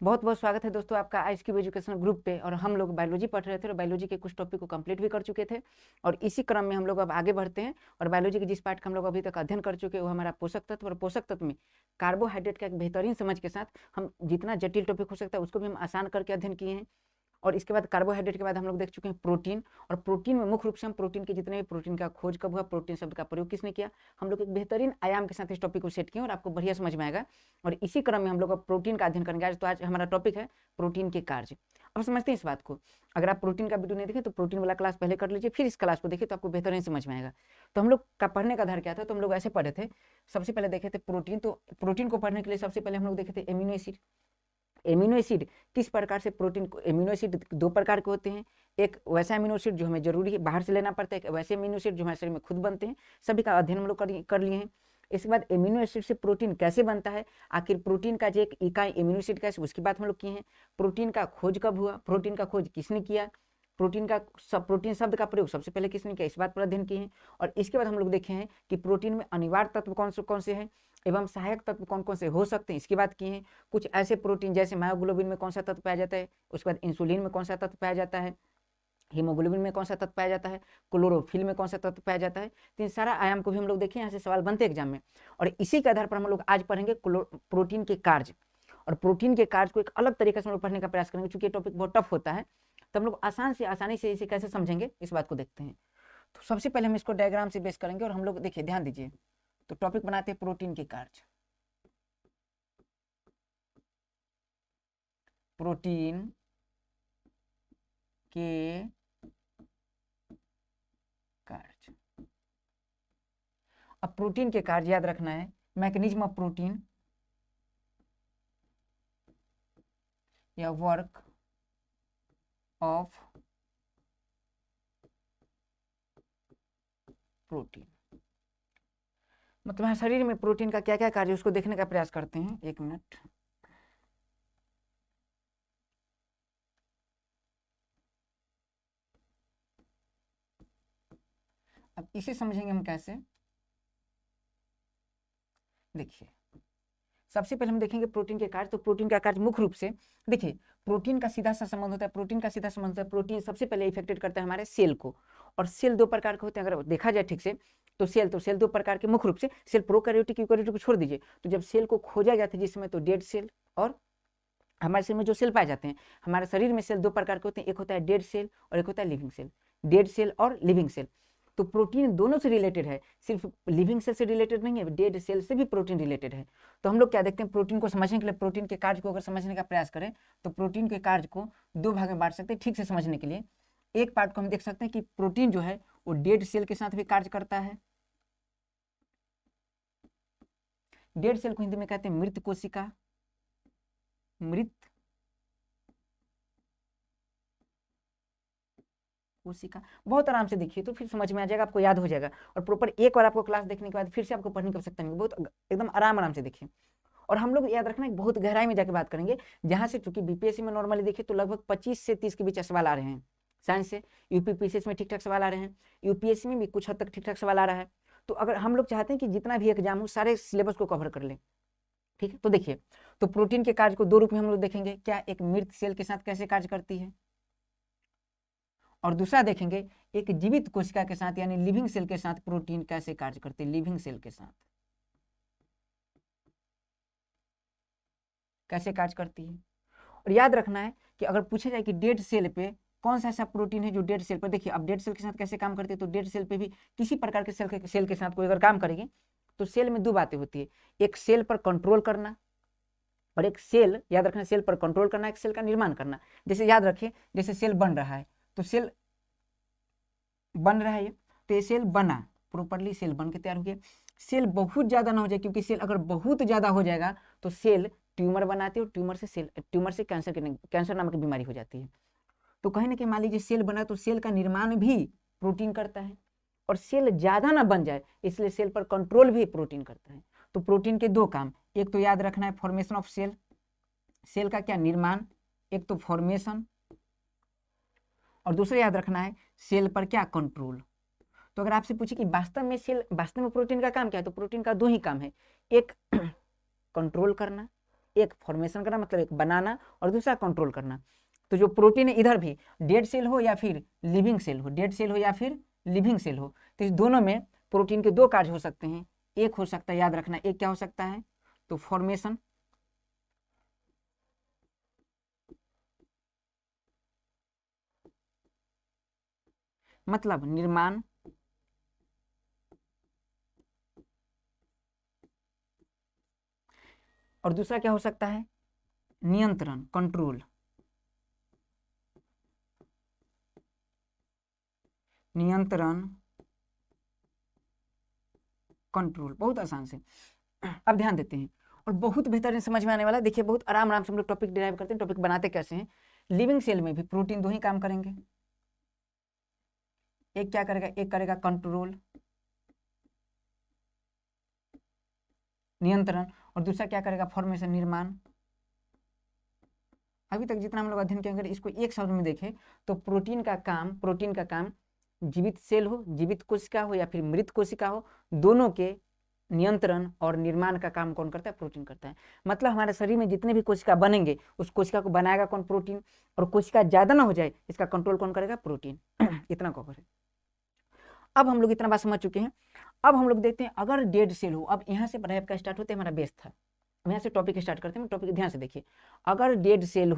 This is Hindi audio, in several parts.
बहुत बहुत स्वागत है दोस्तों आपका आज की एजुकेशनल ग्रुप पे। और हम लोग बायोलॉजी पढ़ रहे थे और बायोलॉजी के कुछ टॉपिक को कंप्लीट भी कर चुके थे और इसी क्रम में हम लोग अब आगे बढ़ते हैं। और बायोलॉजी के जिस पार्ट का हम लोग अभी तक अध्ययन कर चुके हैं वो हमारा पोषक तत्व, और पोषक तत्व में कार्बोहाइड्रेट का एक बेहतरीन समझ के साथ हम जितना जटिल टॉपिक हो सकता है उसको भी हम आसान करके अध्ययन किए हैं। और इसके बाद कार्बोहाइड्रेट के बाद हम लोग देख चुके हैं प्रोटीन। और प्रोटीन में मुख्य रूप से हम प्रोटीन के जितने भी प्रोटीन का खोज कब हुआ, प्रोटीन शब्द का प्रयोग किसने किया, हम लोग एक बेहतरीन आयाम के साथ इस टॉपिक को सेट किए और आपको बढ़िया समझ में आएगा। और इसी क्रम में हम लोग अब प्रोटीन का अध्ययन करेंगे। आज तो आज हमारा टॉपिक है प्रोटीन के कार्य। अब समझते हैं इस बात को। अगर आप प्रोटीन का वीडियो नहीं देखें तो प्रोटीन वाला क्लास पहले कर लीजिए, फिर इस क्लास को देखिए तो आपको बेहतरीन समझ में आएगा। तो हम लोग का पढ़ने का आधार क्या था, तो हम लोग ऐसे पढ़े थे। सबसे पहले देखे थे प्रोटीन। तो प्रोटीन को पढ़ने के लिए सबसे पहले हम लोग देखे थे एमिनो एसिड। एमिनो एसिड किस प्रकार से प्रोटीन को, एमिनो एसिड दो प्रकार के होते हैं। एक वैसा एमिनो एसिड जो हमें जरूरी है बाहर से लेना पड़ता है, वैसे एमिनो एसिड जो हमारे शरीर में खुद बनते हैं। सभी का अध्ययन हम लोग कर लिए हैं। इसके बाद एमिनो एसिड से प्रोटीन कैसे बनता है, आखिर प्रोटीन का जो एक इकाई एमिनो एसिड कैसे, उसकी बात हम लोग किए हैं। प्रोटीन का खोज कब हुआ, प्रोटीन का खोज किसने किया, प्रोटीन शब्द का प्रयोग सबसे पहले किसने किया, इस बात पर अध्ययन किए हैं। और इसके बाद हम लोग देखे हैं कि प्रोटीन में अनिवार्य तत्व कौन से हैं एवं सहायक तत्व कौन कौन से हो सकते हैं, इसकी बात की है। कुछ ऐसे प्रोटीन जैसे मायोग्लोबिन में कौन सा तत्व पाया जाता है, उसके बाद इंसुलिन में कौन सा तत्व पाया जाता है, हीमोग्लोबिन में कौन सा तत्व पाया जाता है, क्लोरोफिल में कौन सा तत्व पाया जाता है। तो इन सारा आयाम को भी हम लोग देखें, यहाँ से सवाल बनते हैं एग्जाम में। और इसी के आधार पर हम लोग आज पढ़ेंगे प्रोटीन के कार्य। और प्रोटीन के कार्य को एक अलग तरीके से हम लोग पढ़ने का प्रयास करेंगे, चूंकि ये टॉपिक बहुत टफ होता है। तो हम लोग आसानी से इसे कैसे समझेंगे इस बात को देखते हैं। तो सबसे पहले हम इसको डायग्राम से बेस करेंगे। और हम लोग देखिए, ध्यान दीजिए, तो टॉपिक बनाते हैं प्रोटीन के कार्य। प्रोटीन के कार्य। अब प्रोटीन के कार्य याद रखना है, मैकेनिज्म ऑफ प्रोटीन या वर्क ऑफ प्रोटीन, मतलब शरीर में प्रोटीन का क्या क्या कार्य उसको देखने का प्रयास करते हैं। एक मिनट, अब इसे समझेंगे हम कैसे। देखिए, सबसे पहले हम देखेंगे प्रोटीन के कार्य। तो प्रोटीन का कार्य मुख्य रूप से देखिए, प्रोटीन का सीधा सा संबंध होता है, प्रोटीन सबसे पहले इफेक्टेड करता है हमारे सेल को। और सेल दो प्रकार के होते हैं, अगर देखा जाए ठीक से तो सेल दो प्रकार के मुख्य रूप से। सेल प्रोकैरियोटिक, यूकैरियोटिक को छोड़ दीजिए। तो जब सेल को खोजा जाता है जिस समय, तो डेड सेल, और हमारे शरीर में जो सेल पाए जाते हैं, हमारे शरीर में सेल दो प्रकार के होते हैं, एक होता है डेड सेल और एक होता है लिविंग सेल। डेड सेल और लिविंग सेल। तो प्रोटीन दोनों से रिलेटेड है, सिर्फ लिविंग सेल से रिलेटेड नहीं है, डेड सेल से भी प्रोटीन रिलेटेड है। तो हम लोग क्या देखते हैं, प्रोटीन को समझने के लिए, प्रोटीन के कार्य को अगर समझने का प्रयास करें तो प्रोटीन के कार्य को दो भाग में बांट सकते हैं ठीक से समझने के लिए। एक पार्ट को हम देख सकते हैं कि प्रोटीन जो है वो डेड सेल के साथ भी कार्य करता है। डेड सेल को हिंदी में कहते हैं मृत कोशिका, मृत कोशिका। बहुत आराम से देखिए तो फिर समझ में आ जाएगा, आपको याद हो जाएगा। और प्रॉपर एक बार आपको क्लास देखने के बाद फिर से आपको पढ़ने की आवश्यकता नहीं, बहुत एकदम आराम से देखिए। और हम लोग याद रखना बहुत गहराई में जाके बात करेंगे, जहां से चूंकि बीपीएससी में नॉर्मली देखिए तो लगभग 25 से 30 के बीच सवाल आ रहे हैं साइंस से। यूपीपीसीएस में ठीक ठाक सवाल आ रहे हैं, यूपीएससी में भी कुछ हद तक ठीक ठाक सवाल आ रहा है। तो अगर हम लोग चाहते हैं कि जितना भी एग्जाम हो सारे सिलेबस को कवर कर लें, ठीक है। तो देखिए, तो प्रोटीन के कार्य को दो रूप में हम लोग देखेंगे, क्या एक मृत सेल के साथ कैसे कार्य करती है, और दूसरा देखेंगे एक जीवित कोशिका के साथ यानी लिविंग सेल के साथ प्रोटीन कैसे कार्य करते हैं, लिविंग सेल के साथ कैसे कार्य करती है। और याद रखना है कि अगर पूछा जाए कि डेड सेल पे कौन सा ऐसा प्रोटीन है जो डेड सेल पर, देखिए अब डेड सेल के साथ कैसे काम करती है, तो डेड सेल पे भी किसी प्रकार के सेल के साथ कोई अगर काम करेगी तो सेल में दो बातें होती है, एक सेल पर कंट्रोल करना और एक सेल, याद रखना, सेल पर कंट्रोल करना, एक सेल का निर्माण करना। जैसे याद रखिए, जैसे सेल बन रहा है तो सेल बन रहा है, तो ये सेल बना, प्रॉपरली सेल बन के तैयार हो गया। सेल बहुत ज्यादा ना हो जाए, क्योंकि सेल अगर बहुत ज्यादा हो जाएगा तो सेल ट्यूमर बनाती है, और ट्यूमर से कैंसर नामक बीमारी हो जाती है। तो कहीं ना कहीं मान लीजिए सेल बना तो सेल का निर्माण भी प्रोटीन करता है, और सेल ज्यादा ना बन जाए इसलिए सेल पर कंट्रोल भी प्रोटीन करता है। तो प्रोटीन के दो काम, एक तो याद रखना है फॉर्मेशन ऑफ सेल, सेल का क्या निर्माण, एक तो फॉर्मेशन, और दूसरा याद रखना है सेल पर क्या कंट्रोल। तो अगर आपसे पूछे कि वास्तव में प्रोटीन का काम क्या है, तो प्रोटीन का दो ही काम है, एक कंट्रोल करना, एक फॉर्मेशन करना मतलब एक बनाना और दूसरा कंट्रोल करना। तो जो प्रोटीन है इधर भी डेड सेल हो या फिर लिविंग सेल हो, डेड सेल हो या फिर लिविंग सेल हो, तो इस दोनों में प्रोटीन के दो कार्य हो सकते हैं। एक हो सकता है, याद रखना, एक क्या हो सकता है, तो फॉर्मेशन, मतलब निर्माण, और दूसरा क्या हो सकता है, नियंत्रण, कंट्रोल। नियंत्रण, कंट्रोल, बहुत आसान से। अब ध्यान देते हैं और बहुत बेहतरीन समझ में आने वाला है। देखिए बहुत आराम आराम से हम लोग टॉपिक डिराइव करते हैं। टॉपिक बनाते कैसे हैं, लिविंग सेल में भी प्रोटीन दो ही काम करेंगे। एक क्या करेगा, एक करेगा कंट्रोल, नियंत्रण, और दूसरा क्या करेगा, फॉर्मेशन, निर्माण। अभी तक जितना हम लोग अध्ययन करेंगे इसको एक शब्द में देखें तो प्रोटीन का काम जीवित सेल हो, जीवित कोशिका हो या फिर मृत कोशिका हो, दोनों के नियंत्रण और निर्माण का काम कौन करता है, प्रोटीन करता है। मतलब हमारे शरीर में जितने भी कोशिका बनेंगे उस कोशिका को बनाएगा कौन, प्रोटीन, और कोशिका ज्यादा ना हो जाए इसका कंट्रोल कौन करेगा, प्रोटीन। इतना कवर है। अब हम लोग इतना बात समझ चुके हैं। अब हम लोग देखते हैं अगर डेड सेल हो, अब यहाँ से पढ़ाई आपका स्टार्ट होते हमारा बेस था। अब यहाँ से टॉपिक स्टार्ट करते हैं। टॉपिक ध्यान से देखिए, अगर डेड सेल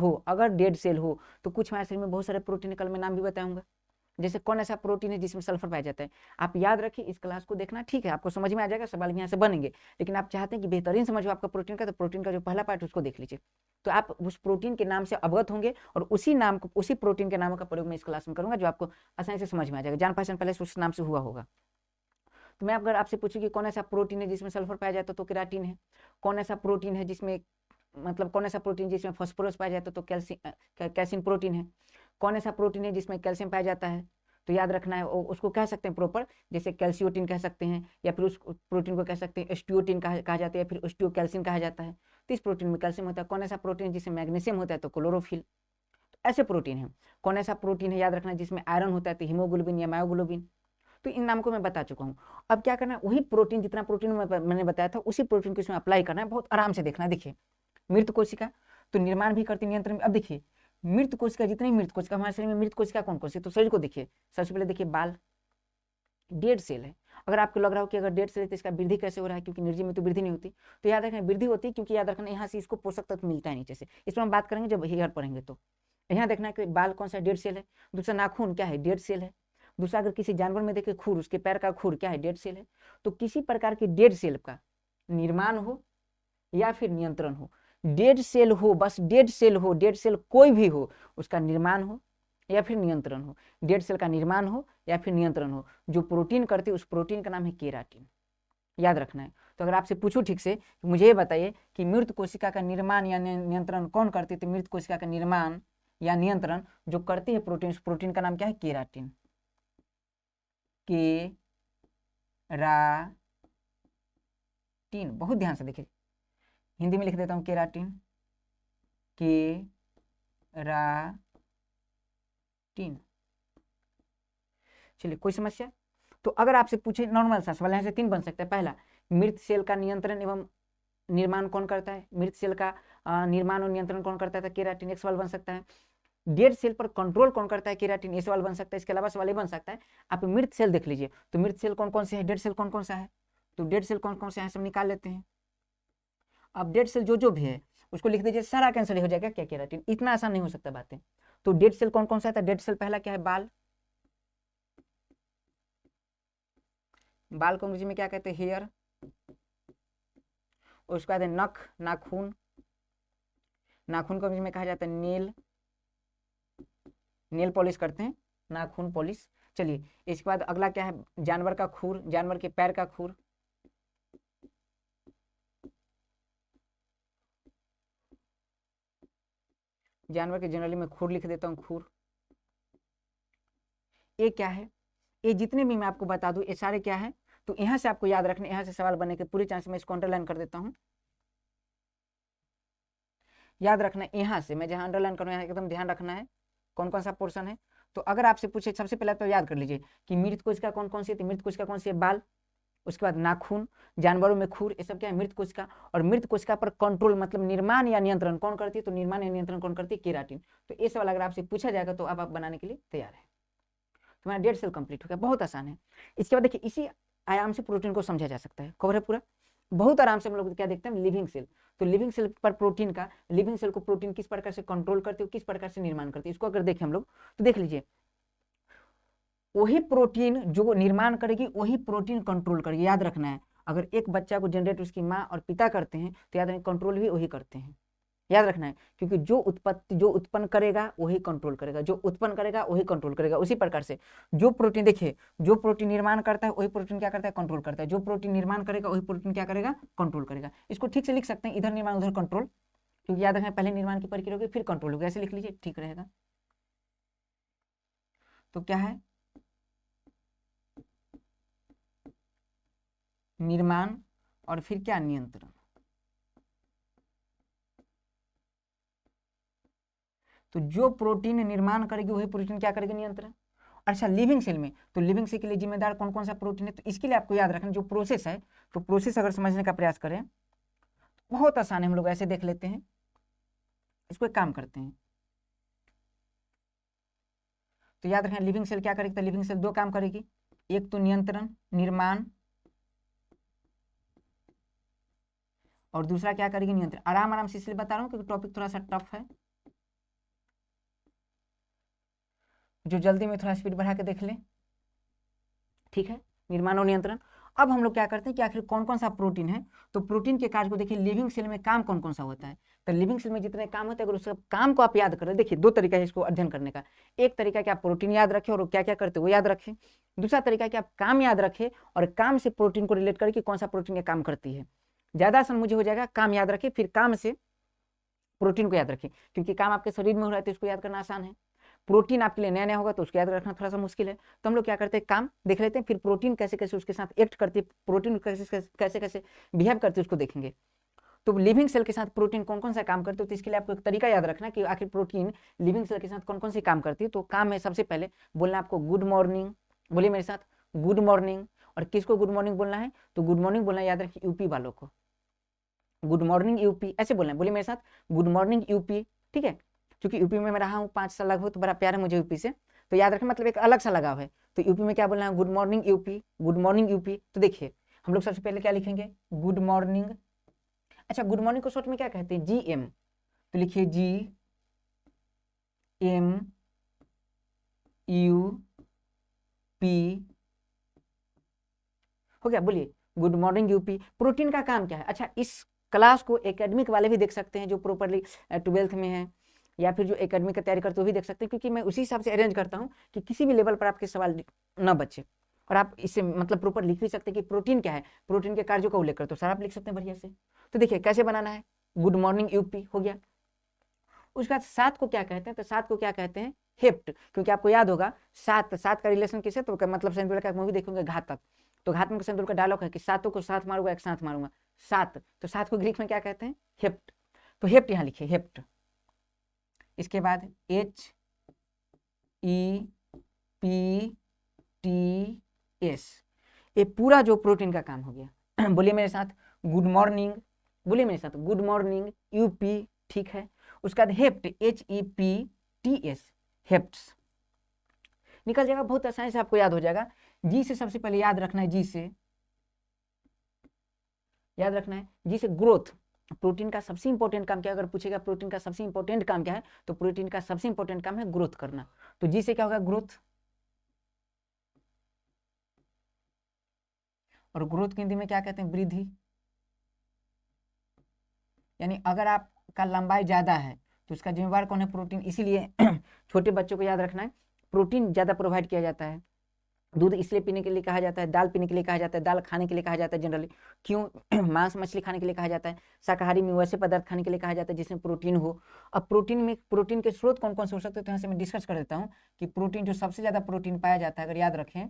हो तो कुछ हमारे शरीर में बहुत सारे प्रोटीन, कल मैं नाम भी बताऊंगा। जैसे कौन ऐसा प्रोटीन है जिसमें सल्फर पाया जाता है, आप याद रखिए, इस क्लास को देखना, ठीक है, आपको समझ में आ जाएगा, सवाल यहाँ से बनेंगे। लेकिन आप चाहते हैं कि बेहतरीन समझ हो आपका प्रोटीन का, तो प्रोटीन का जो पहला पार्ट उसको देख लीजिए, तो आप उस प्रोटीन के नाम से अवगत होंगे और उसी प्रोटीन के नाम का प्रयोग मैं इस क्लास में करूंगा, जो आपको आसानी से समझ में आ जाएगा। जान पहचान पहले से उस नाम से हुआ होगा। तो मैं अगर आपसे पूछूं कि कौन ऐसा प्रोटीन है जिसमें सल्फर पाया जाता है, तो केराटिन है। कौन ऐसा प्रोटीन है जिसमें, मतलब कौन ऐसा प्रोटीन जिसमें फास्फोरस पाया जाता है, तो कैल्शियम प्रोटीन है। कौन ऐसा प्रोटीन है जिसमें कैल्शियम पाया जाता है, तो याद रखना है उसको कह सकते हैं प्रॉपर, जैसे कैल्सियोटिन कह सकते हैं, या फिर उस प्रोटीन को कह सकते हैं एस्टियोटिन कहा जाता है, या फिर एस्टियोकैल्सिन कहा जाता है। तो इस प्रोटीन में कैल्शियम होता है। कौन ऐसा प्रोटीन जिसमें मैग्नीशियम होता है, तो क्लोरोफिल। ऐसे प्रोटीन है। कौन ऐसा प्रोटीन है, याद रखना, जिसमें आयरन होता है, तो हीमोग्लोबिन या मायोग्लोबिन। तो इन नाम को मैं बता चुका हूँ। अब क्या करना है, वही प्रोटीन, जितना प्रोटीन मैंने बताया था उसी प्रोटीन को इसमें अप्लाई करना है। बहुत आराम से देखना है। देखिए मृत कोशिका तो निर्माण भी करती, नियंत्रण भी। अब देखिए मृत कोशिका, जितनी मृत कोशिका हमारे शरीर में, मृत कोशिका कौन कौन सी, तो शरीर को देखिए, सबसे पहले देखिए बाल, डेड सेल है। अगर आपको लग रहा हो कि अगर डेड सेल है तो इसका वृद्धि कैसे हो रहा है, क्योंकि निर्जीव में तो वृद्धि नहीं होती, तो याद रखना वृद्धि होती है, क्योंकि याद रखना यहाँ से इसको पोषक तत्व मिलता है नीचे से। इस पर हम बात करेंगे जब हेयर पढ़ेंगे। तो यहाँ देखना है कि बाल कौन सा, डेड सेल है। दूसरा नाखून क्या है, डेड सेल है। दूसरा अगर किसी जानवर में देखे खुर, उसके पैर का खुर क्या है, डेड सेल है। तो किसी प्रकार की डेड सेल का निर्माण हो या फिर नियंत्रण हो, डेड सेल हो, बस डेड सेल हो, डेड सेल कोई भी हो, उसका निर्माण हो या फिर नियंत्रण हो। डेड सेल का निर्माण हो या फिर नियंत्रण हो, जो प्रोटीन करती है उस प्रोटीन का नाम है केराटिन। याद रखना है। तो अगर आपसे पूछूं ठीक से, मुझे ये बताइए कि मृत कोशिका का निर्माण या नियंत्रण कौन करती है, तो मृत कोशिका का निर्माण या नियंत्रण जो करती है प्रोटीन, उस प्रोटीन का नाम क्या है, केराटिन। केराटिन, बहुत ध्यान से देखिए, हिंदी में लिख देता हूं, केराटिन, केराटिन। चलिए कोई समस्या। तो अगर आपसे पूछे नॉर्मल सा सवाल, यहाँ से 3 बन सकता है। पहला, मृत सेल का नियंत्रण एवं निर्माण कौन करता है, मृत सेल का निर्माण और नियंत्रण कौन करता है, केराटिन, एक सवाल बन सकता है। डेड सेल पर कंट्रोल कौन करता है, केराटिन, ये सवाल बन सकता है। इसके अलावा सवाल ये बन सकता है, आप मृत सेल देख लीजिए, तो मृत सेल कौन कौन से है, डेड सेल कौन कौन सा है, तो डेड सेल कौन कौन से है सब निकाल लेते हैं। अब डेड सेल जो भी है उसको लिख दीजिए, सारा कैंसिल हो जाएगा, क्या, केराटिन। इतना आसान नहीं हो सकता बातें। तो डेड सेल कौन कौन सा था, डेड सेल पहला क्या है, बाल। बाल को अंग्रेजी में क्या कहते हैं, हेयर। उसके बाद नख, नाखून। नाखून को अंग्रेजी में कहा जाता है नेल। नेल पॉलिश करते हैं, नाखून पॉलिश। चलिए इसके बाद अगला क्या है, जानवर का खुर, जानवर के पैर का खुर। जानवर के जनरली में खुर लिख देता हूं, खुर। ये क्या है, ये जितने भी मैं आपको बता दूं ये सारे क्या है, तो यहां से आपको याद रखना, यहां से सवाल बने के पूरी चांस में इसको अंडरलाइन कर देता हूं। याद रखना, यहां से मैं जहां अंडरलाइन करूं यहाँ एकदम ध्यान रखना है कौन कौन सा पोर्शन है। तो अगर आपसे पूछे, सबसे पहले तो याद कर लीजिए कि मृत कोशिका कौन कौन सी है, मृत कोशिका कौन सी है, बाल। उसके बाद नाखून, जानवरों में खुर, ये सब क्या है मृत कोशिका। और मृत कोशिका पर कंट्रोल मतलब निर्माण या नियंत्रण कौन करती है, तो निर्माण या नियंत्रण कौन करती है, केराटिन। तो ये सवाल अगर आपसे पूछा जाएगा तो अब आप बनाने के लिए तैयार है। तुम्हारा 1.5 सेल कंप्लीट हो गया, बहुत आसान है। इसके बाद देखिए इसी आयाम से प्रोटीन को समझा जा सकता है, कवर है पूरा, बहुत आराम से हम लोग क्या देखते हैं, लिविंग सेल। तो लिविंग सेल पर प्रोटीन का, लिविंग सेल को प्रोटीन किस प्रकार से कंट्रोल करती है, किस प्रकार से निर्माण करती है, इसको अगर देखें हम लोग तो देख लीजिए, वही प्रोटीन जो निर्माण करेगी वही प्रोटीन कंट्रोल करेगी, याद रखना है। अगर एक बच्चा को जनरेट उसकी माँ और पिता करते हैं तो याद रखना कंट्रोल भी वही करते हैं, याद रखना है, क्योंकि जो उत्पन्न करेगा वही कंट्रोल करेगा, जो उत्पन्न करेगा वही कंट्रोल करेगा। उसी प्रकार से जो प्रोटीन, देखिए जो प्रोटीन निर्माण करता है वही प्रोटीन क्या करता है, कंट्रोल करता है। जो प्रोटीन निर्माण करेगा वही प्रोटीन क्या करेगा, कंट्रोल करेगा। इसको ठीक से लिख सकते हैं, इधर निर्माण उधर कंट्रोल, क्योंकि याद रखना पहले निर्माण की प्रक्रिया होगी फिर कंट्रोल होगी, ऐसे लिख लीजिए ठीक रहेगा। तो क्या है, निर्माण और फिर क्या, नियंत्रण। तो जो प्रोटीन निर्माण करेगी वही प्रोटीन क्या करेगी, नियंत्रण। अच्छा लिविंग सेल में, तो लिविंग सेल के लिए जिम्मेदार कौन कौन सा प्रोटीन है, तो इसके लिए आपको याद रखना जो प्रोसेस है, तो प्रोसेस अगर समझने का प्रयास करें बहुत आसान है, हम लोग ऐसे देख लेते हैं, इसको एक काम करते हैं। तो याद रखना लिविंग सेल क्या करेगी, तो लिविंग सेल दो काम करेगी, एक तो नियंत्रण निर्माण, और दूसरा क्या करेगी, नियंत्रण। आराम आराम से इसलिए बता रहा हूँ क्योंकि टॉपिक थोड़ा सा टफ है, जो जल्दी में थोड़ा स्पीड बढ़ा के देख लें, ठीक है। निर्माण और नियंत्रण। अब हम लोग क्या करते हैं कि आखिर कौन कौन सा प्रोटीन है, तो प्रोटीन के कार्य को देखिए, लिविंग सेल में काम कौन कौन सा होता है। तो लिविंग सेल में जितने काम होते हैं अगर उस काम को आप याद करें, देखिए दो तरीका है इसको अध्ययन करने का। एक तरीका कि आप प्रोटीन याद रखें और क्या क्या करते हैं वो याद रखें। दूसरा तरीका कि आप काम याद रखें और काम से प्रोटीन को रिलेट करके कौन सा प्रोटीन का काम करती है। ज्यादा आसान मुझे हो जाएगा काम याद रखें फिर काम से प्रोटीन को याद रखें, क्योंकि काम आपके शरीर में हो रहा है तो इसको याद करना आसान है। प्रोटीन आपके लिए नया नया होगा तो उसको याद रखना थोड़ा सा मुश्किल है। तो हम लोग क्या करते हैं, काम देख लेते हैं, फिर प्रोटीन कैसे कैसे उसके साथ एक्ट करती है, प्रोटीन कैसे कैसे कैसे बिहेव करती है उसको देखेंगे। तो लिविंग सेल के साथ प्रोटीन कौन कौन सा काम करते हो, तो इसके लिए आपको एक तरीका याद रखना कि आखिर प्रोटीन लिविंग सेल के साथ कौन कौन सी काम करती है। तो काम है सबसे पहले बोलना आपको गुड मॉर्निंग, बोलिए मेरे साथ गुड मॉर्निंग। और किसको गुड मॉर्निंग बोलना है, तो गुड मॉर्निंग बोलना याद रखिए यूपी वालों को, गुड मॉर्निंग यूपी ऐसे बोलना है, बोलिए मेरे साथ गुड मॉर्निंग यूपी, ठीक है। क्योंकि यूपी में मैं रहा हूँ 5 साल लगभग, तो बड़ा प्यार है मुझे यूपी से, तो याद रखें मतलब एक अलग सा लगाव है। तो यूपी में क्या बोलना है, good morning UP, good morning UP. तो देखिए हम लोग सबसे पहले क्या लिखेंगे, गुड मॉर्निंग। अच्छा गुड मॉर्निंग को शॉर्ट में क्या कहते हैं, GM, तो लिखिए GMUP हो गया। बोलिए गुड मॉर्निंग यूपी। प्रोटीन का काम क्या है, अच्छा इस क्लास को एकेडमिक वाले भी देख सकते हैं जो प्रॉपरली 12th में है, या फिर जो एकेडमिक की तैयारी करते हो भी देख सकते हैं, क्योंकि मैं उसी हिसाब से अरेंज करता हूँ कि किसी भी लेवल पर आपके सवाल न बचे। और आप इससे मतलब प्रॉपर लिख भी सकते हैं कि प्रोटीन क्या है, प्रोटीन के कार्यों का उल्लेख करते हो, सर आप लिख सकते हैं बढ़िया से। तो देखिए कैसे बनाना है, गुड मॉर्निंग यूपी हो गया। उसके बाद 7 को क्या कहते हैं, तो 7 को क्या कहते हैं, हेप्ट, क्योंकि आपको याद होगा 7 का रिलेशन किससे, तो मतलब सेंट्रल का मूवी देखोगे घातक, तो घातक सेंट्रल का डायलॉग है कि सातों को साथ मारूंगा एक साथ मारूंगा, 7, तो 7 को ग्रीक में क्या कहते हैं, हेप्ट। तो हेप्ट यहाँ लिखिए हेप्ट। इसके बाद HEPTS, ये पूरा जो प्रोटीन का काम हो गया। बोलिए मेरे साथ गुड मॉर्निंग, बोलिए मेरे साथ गुड मॉर्निंग यूपी, ठीक है। उसके बाद हेप्ट HEPTS, हेप्ट्स निकल जाएगा, बहुत आसानी से आपको याद हो जाएगा। जी से सबसे पहले याद रखना है, जी से याद रखना है, जी से ग्रोथ। प्रोटीन का सबसे इंपॉर्टेंट काम क्या है, अगर पूछेगा प्रोटीन का सबसे इंपॉर्टेंट काम क्या है, तो प्रोटीन का सबसे इंपॉर्टेंट काम है ग्रोथ करना। तो जी से क्या होगा, ग्रोथ। और ग्रोथ के हिंदी में क्या कहते हैं, वृद्धि। यानी अगर आपका लंबाई ज्यादा है तो उसका जिम्मेवार कौन है, प्रोटीन। इसीलिए छोटे बच्चों को याद रखना है प्रोटीन ज्यादा प्रोवाइड किया जाता है। दूध इसलिए पीने के लिए कहा जाता है, दाल पीने के लिए कहा जाता है, दाल खाने के लिए कहा जाता है जनरली, क्यों मांस मछली खाने के लिए कहा जाता है, शाकाहारी में वैसे पदार्थ खाने के लिए कहा जाता है जिसमें प्रोटीन हो। अब प्रोटीन के स्रोत कौन कौन से हो सकते हैं, तो यहाँ से मैं डिस्कस कर देता हूँ कि प्रोटीन जो सबसे ज्यादा प्रोटीन पाया जाता है, अगर याद रखें,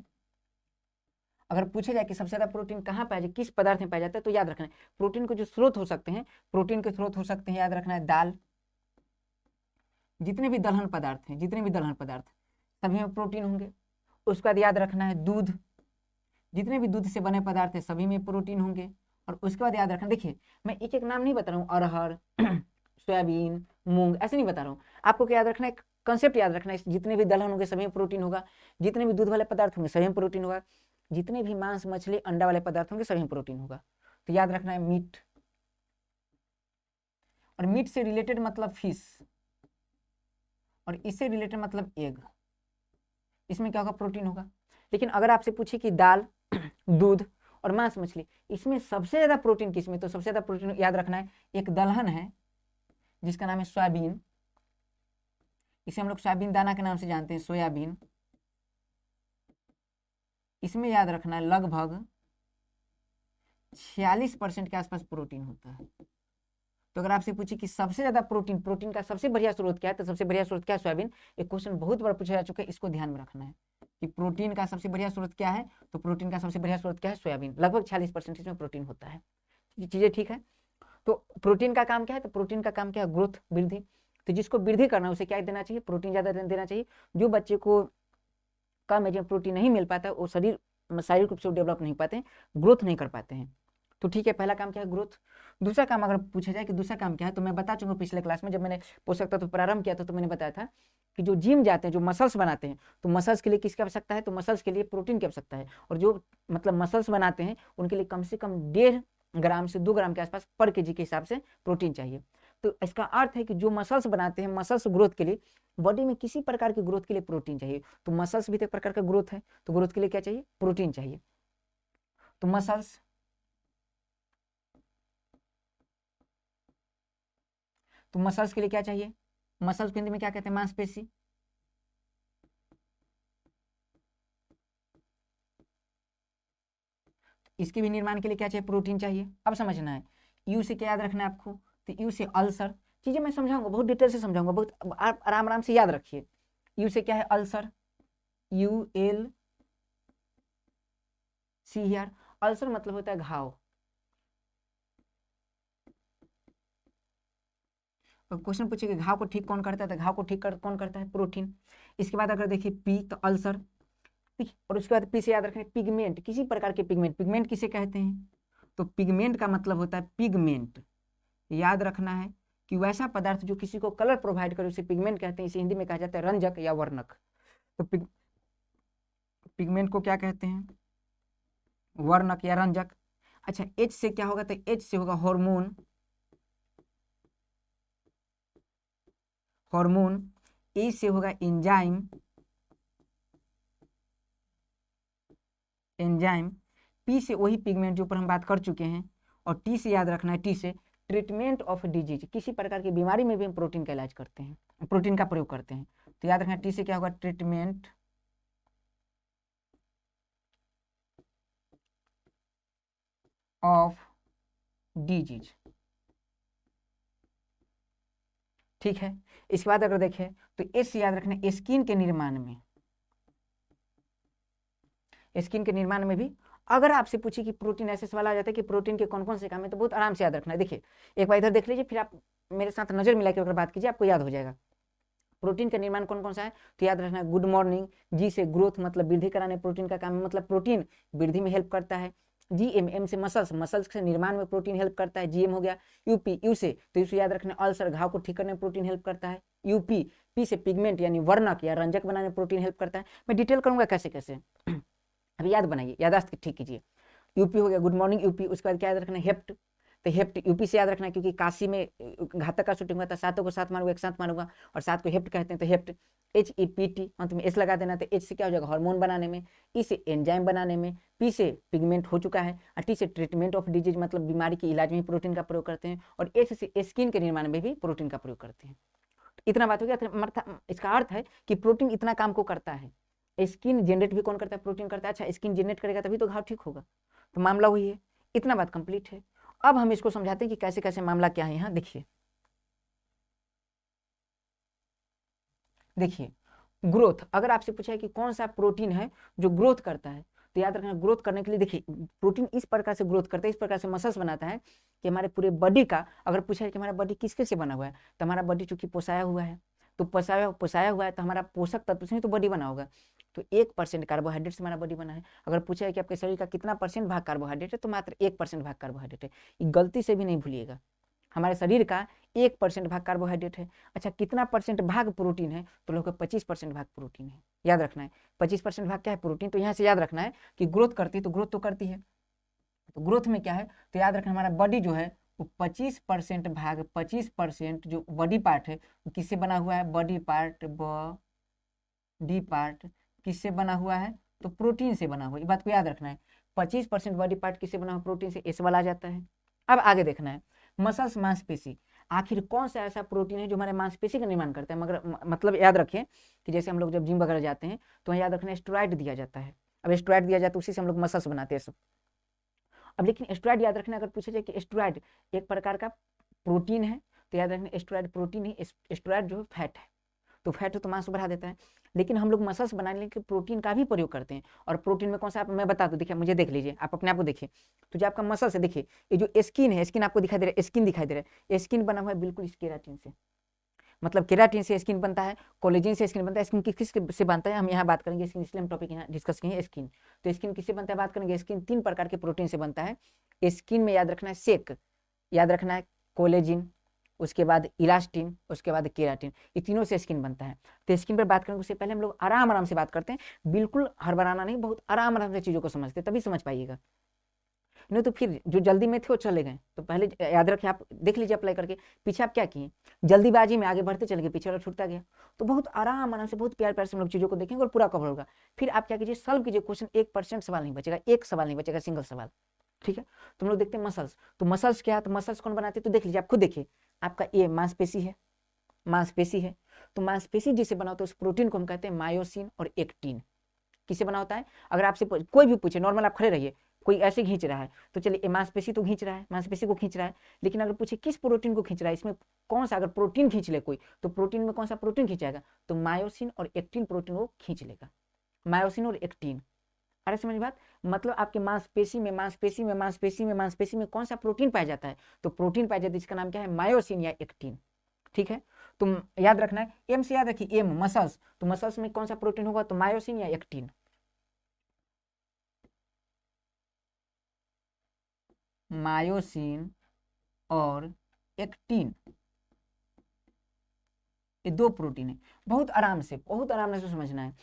अगर पूछे जाए कि सबसे ज्यादा प्रोटीन कहाँ पाया जाए, किस पदार्थ में पाया जाता है, तो याद रखना है प्रोटीन के जो स्रोत हो सकते हैं, प्रोटीन के स्रोत हो सकते हैं, याद रखना है दाल, जितने भी दलहन पदार्थ हैं, जितने भी दलहन पदार्थ सभी में प्रोटीन होंगे। उसके बाद याद रखना है दूध, जितने भी दूध से बने पदार्थ है सभी में प्रोटीन होंगे। और उसके बाद याद रखना, देखिए मैं एक एक नाम नहीं बता रहा हूँ, अरहर सोयाबीन मूंग ऐसे नहीं बता रहा हूँ, आपको क्या याद रखना है, कंसेप्ट याद रखना है, जितने भी दलहन होंगे सभी में प्रोटीन होगा, जितने भी दूध वाले पदार्थ होंगे सभी में प्रोटीन होगा, जितने भी मांस मछली अंडा वाले पदार्थ होंगे सभी में प्रोटीन होगा। तो याद रखना है मीट, और मीट से रिलेटेड मतलब फिश, और इससे रिलेटेड मतलब एग, इसमें क्या होगा, प्रोटीन होगा। लेकिन अगर आपसे पूछे कि दाल दूध और मांस मछली इसमें सबसे ज्यादा प्रोटीन किसमें, तो सबसे ज्यादा प्रोटीन याद रखना है एक दलहन है जिसका नाम है सोयाबीन, इसे हम लोग सोयाबीन दाना के नाम से जानते हैं, सोयाबीन। इसमें याद रखना है लगभग 46% के आसपास प्रोटीन होता है। तो अगर आपसे पूछे कि सबसे ज्यादा प्रोटीन का सबसे बढ़िया स्रोत क्या है, तो सबसे बढ़िया स्रोत क्या है, सोयाबीन। एक क्वेश्चन बहुत बार पूछा जा चुका है, इसको ध्यान में रखना है कि प्रोटीन का सबसे बढ़िया स्रोत क्या है, तो प्रोटीन का सबसे बढ़िया स्रोत क्या है, सोयाबीन। लगभग 46% इसमें प्रोटीन होता है। ये चीजें ठीक है। तो प्रोटीन का काम क्या है, तो प्रोटीन का काम क्या है, ग्रोथ, वृद्धि। तो जिसको वृद्धि करना है उसे क्या देना चाहिए, प्रोटीन ज्यादा देना चाहिए। जो बच्चे को कम एज में प्रोटीन नहीं मिल पाता वो शारीरिक रूप से डेवलप नहीं पाते, ग्रोथ नहीं कर पाते हैं। तो ठीक है, पहला काम क्या है, ग्रोथ। दूसरा काम अगर पूछा जाए कि दूसरा काम क्या है, तो मैं बता चुका पिछले क्लास में जब मैंने पोषक तत्व प्रारंभ किया था, तो मैंने बताया था कि जो जिम जाते हैं, जो मसल्स बनाते हैं, तो मसल्स के लिए किसकी आवश्यकता है, तो मसल्स के लिए प्रोटीन की आवश्यकता है। और जो मतलब मसल्स बनाते हैं उनके लिए कम से कम 1.5 ग्राम से 2 ग्राम के आसपास पर केजी के हिसाब से प्रोटीन चाहिए। तो इसका अर्थ है कि जो मसल्स बनाते हैं, मसल्स ग्रोथ के लिए, बॉडी में किसी प्रकार की ग्रोथ के लिए प्रोटीन चाहिए। तो मसल्स भी तो एक प्रकार का ग्रोथ है, तो ग्रोथ के लिए क्या चाहिए, प्रोटीन चाहिए। तो मसल्स के लिए क्या चाहिए, मसल्स को हिंदी में क्या कहते हैं, मांसपेशी। इसके भी निर्माण के लिए क्या चाहिए, प्रोटीन चाहिए। अब समझना है, यू से क्या याद रखना है आपको, तो यू से अल्सर। चीजें मैं समझाऊंगा, बहुत डिटेल से समझाऊंगा, बहुत आराम आराम से याद रखिए। यू से क्या है, ulcer, UL see here. Ulcer मतलब होता है घाव। क्वेश्चन पूछे कि घाव को ठीक कौन करता है, तो घाव को ठीक कौन करता है, प्रोटीन। इसके बाद अगर देखिए पी, तो अल्सर, ठीक। और उसके बाद पी से याद रखें पिगमेंट, किसी प्रकार के पिगमेंट। पिगमेंट किसे कहते हैं, तो पिगमेंट का मतलब होता है पिगमेंट। याद रखना है कि वैसा पदार्थ जो किसी को कलर प्रोवाइड करे उसे पिगमेंट कहते हैं। इसे हिंदी में कहा जाता है रंजक या वर्णक। तो पिगमेंट को क्या कहते हैं, वर्णक या रंजक। अच्छा, एच से क्या होगा, तो एच से होगा हार्मोन, हार्मोन। ए से होगा एंजाइम, एंजाइम। पी से वही पिगमेंट जो पर हम बात कर चुके हैं। और टी से याद रखना है, टी से ट्रीटमेंट ऑफ डिजीज, किसी प्रकार की बीमारी में भी हम प्रोटीन का इलाज करते हैं, प्रोटीन का प्रयोग करते हैं। तो याद रखना टी से क्या होगा, ट्रीटमेंट ऑफ डिजीज। ठीक है। इसके बाद अगर देखें तो एस से याद रखना स्किन के निर्माण में, स्किन के निर्माण में भी अगर आपसे पूछे कि प्रोटीन, ऐसे सवाल आ जाता है कि प्रोटीन के कौन कौन से काम है, तो बहुत आराम से याद रखना है। देखिए एक बार इधर देख लीजिए, फिर आप मेरे साथ नजर मिला के अगर बात कीजिए, आपको याद हो जाएगा प्रोटीन का निर्माण कौन कौन सा है। तो याद रखना गुड मॉर्निंग। जी से ग्रोथ मतलब वृद्धि कराने प्रोटीन का काम है, मतलब प्रोटीन वृद्धि में हेल्प करता है। GM से मसल्स, मसल्स के निर्माण में प्रोटीन हेल्प करता है, GM हो गया। UP, यू से तो इसे याद रखना अल्सर, घाव को ठीक करने में प्रोटीन हेल्प करता है। UP, पी से पिगमेंट यानी वर्णक या रंजक बनाने में प्रोटीन हेल्प करता है। मैं डिटेल करूंगा कैसे कैसे, अभी याद बनाइए, यादाश्त ठीक कीजिए। यूपी हो गया गुड मॉर्निंग यूपी। उसके बाद क्या याद रखना, हेप्ट। तो हेप्ट यूपी से याद रखना, क्योंकि काशी में घातक का शूटिंग हुआ था, सातों को साथ मारूंगा, एक साथ मारूंगा, और सात को हेप्ट कहते हैं, तो हेप्ट। HEPT अंत में एस लगा देना। तो एच से क्या हो जाएगा, हार्मोन बनाने में। ई से एंजाइम बनाने में। पी से पिगमेंट हो चुका है। और टी से ट्रीटमेंट ऑफ डिजीज मतलब बीमारी के इलाज में प्रोटीन का प्रयोग करते हैं। और एच से स्किन के निर्माण में भी प्रोटीन का प्रयोग करते हैं। इतना बात हो गया। इसका अर्थ है कि प्रोटीन इतना काम को करता है। स्किन जनरेट भी कौन करता है, प्रोटीन करता है। अच्छा, स्किन जनरेट करेगा तभी तो घाव ठीक होगा, तो मामला वही है। इतना बात कंप्लीट है। अब हम इसको समझाते हैं कि कैसे कैसे मामला क्या है। यहाँ देखिए, देखिए ग्रोथ, अगर आपसे पूछा है कि कौन सा प्रोटीन है जो ग्रोथ करता है, तो याद रखना ग्रोथ करने के लिए देखिए प्रोटीन इस प्रकार से ग्रोथ करता है, इस प्रकार से मसल्स बनाता है कि हमारे पूरे बॉडी का, अगर पूछा है कि हमारा बॉडी किसके से बना हुआ है, तो हमारा बॉडी चूंकि पोसाया हुआ है, तो पसाया पसाया हुआ है तो हमारा पोषक तत्व से ही तो बॉडी बना होगा। तो 1% कार्बोहाइड्रेट से हमारा बॉडी बना है। अगर पूछा है कि आपके शरीर का कितना परसेंट भाग कार्बोहाइड्रेट है, तो मात्र 1% भाग कार्बोहाइड्रेट है। ये गलती से भी नहीं भूलिएगा, हमारे शरीर का 1% भाग कार्बोहाइड्रेट है। अच्छा, कितना परसेंट भाग प्रोटीन है, तो लोग 25% भाग प्रोटीन है। याद रखना है 25% भाग क्या है, प्रोटीन। तो यहाँ से याद रखना है कि ग्रोथ करती है, तो ग्रोथ तो करती है, तो ग्रोथ में क्या है, तो याद रखना हमारा बॉडी जो है वो 25% भाग 25% जो बॉडी पार्ट है वो किससे बना हुआ है, बॉडी पार्ट किससे बना हुआ है, तो प्रोटीन से बना हुआ है। ये बात को याद रखना है, 25% बॉडी पार्ट किससे बना हुआ, प्रोटीन से। इस वाला आ जाता है। अब आगे देखना है मसल्स, मांसपेशी, आखिर कौन सा ऐसा प्रोटीन है जो हमारे मांसपेशी का निर्माण करता है। मगर मतलब याद रखें कि जैसे हम लोग जब जिम वगैरह जाते हैं तो याद रखना स्टेरॉइड दिया जाता है। अब स्टेरॉइड दिया जाता है, उसी से हम लोग मसल्स बनाते हैं सब। अब लेकिन स्टेरॉइड याद रखना, अगर पूछा जाए कि स्टेरॉइड एक प्रकार का प्रोटीन है, तो याद रखना स्टेरॉइड प्रोटीन ही, स्टेरॉइड जो है फैट है, तो फैट तो मांस बढ़ा देता है। लेकिन हम लोग मसल्स बनाने के प्रोटीन का भी प्रयोग करते हैं। और प्रोटीन में कौन सा, मैं बता दूं, देखिए मुझे देख लीजिए, आप अपने आप को देखिए, तो जो आपका मसल्स है, देखिए ये जो स्किन है, स्किन आपको दिखाई दे रहा है, स्किन दिखाई दे रहा है, स्किन बना हुआ है बिल्कुल इस केराटिन से। मतलब केराटिन से स्किन बनता है, कोलेजन से स्किन बनता है। स्किन किस से बनता है, हम यहाँ बात करेंगे स्किन, इसलिए हम टॉपिक यहाँ डिस्कस करेंगे स्किन। तो स्किन किससे बनता है बात करेंगे, स्किन 3 प्रकार के प्रोटीन से बनता है। स्किन में याद रखना है सेक, याद रखना है कोलेजिन, उसके बाद इलास्टिन, उसके बाद केराटिन, ये तीनों से स्किन बनता है। तो स्किन पर बात करेंगे उससे पहले हम लोग आराम आराम से बात करते हैं, बिल्कुल हड़बड़ाना नहीं, बहुत आराम आराम से चीज़ों को समझते तभी समझ पाइएगा, नहीं तो फिर जो जल्दी में थे वो चले गए। तो पहले याद रखिए, आप देख लीजिए अप्लाई करके, पीछे आप क्या किए, जल्दीबाजी में आगे बढ़ते चले गए, पीछे वाला छूटता गया। तो बहुत आराम आराम से, बहुत प्यार प्यार से हम लोग चीज़ों को देखेंगे और पूरा कवर होगा। फिर आप क्या कीजिए, सॉल्व कीजिए क्वेश्चन, 1% सवाल नहीं बचेगा, एक सवाल नहीं बचेगा, सिंगल सवाल, ठीक है। तो हम लोग देखते हैं मसल्स। तो मसल्स क्या है, तो मसल्स कौन बनाते हैं, तो देख लीजिए, आप खुद देखिए, आपका ये मांसपेशी है, मांसपेशी है, तो मांसपेशी जिससे बना होता है उस प्रोटीन को हम कहते हैं मायोसिन और एक्टिन। किससे बना होता है, अगर आपसे कोई भी पूछे, नॉर्मल आप खड़े रहिए, कोई ऐसे खींच रहा है, तो चलिए मांसपेशी तो खींच रहा है, मांसपेशी को खींच रहा है, लेकिन अगर पूछे किस प्रोटीन को खींच रहा है, इसमें कौन सा, अगर प्रोटीन खींच ले कोई, तो प्रोटीन में कौन सा प्रोटीन खींचाएगा, तो मायोसिन और एक्टिन प्रोटीन वो खींच लेगा, मायोसिन और एक्टिन। अरे समझ बात, मतलब आपके मांसपेशी में कौन सा प्रोटीन पाया जाता है, तो प्रोटीन पाया जाता है, इसका नाम क्या है, मायोसिन या एक्टिन, ठीक है। तुम याद रखना है, एम से याद रखिए, एम मसल्स, तो मसल्स में कौन सा प्रोटीन होगा, तो मायोसिन या एक्टिन, मायोसिन और एक्टिन, ये 2 प्रोटीन है। बहुत आराम से, बहुत आराम से समझना है।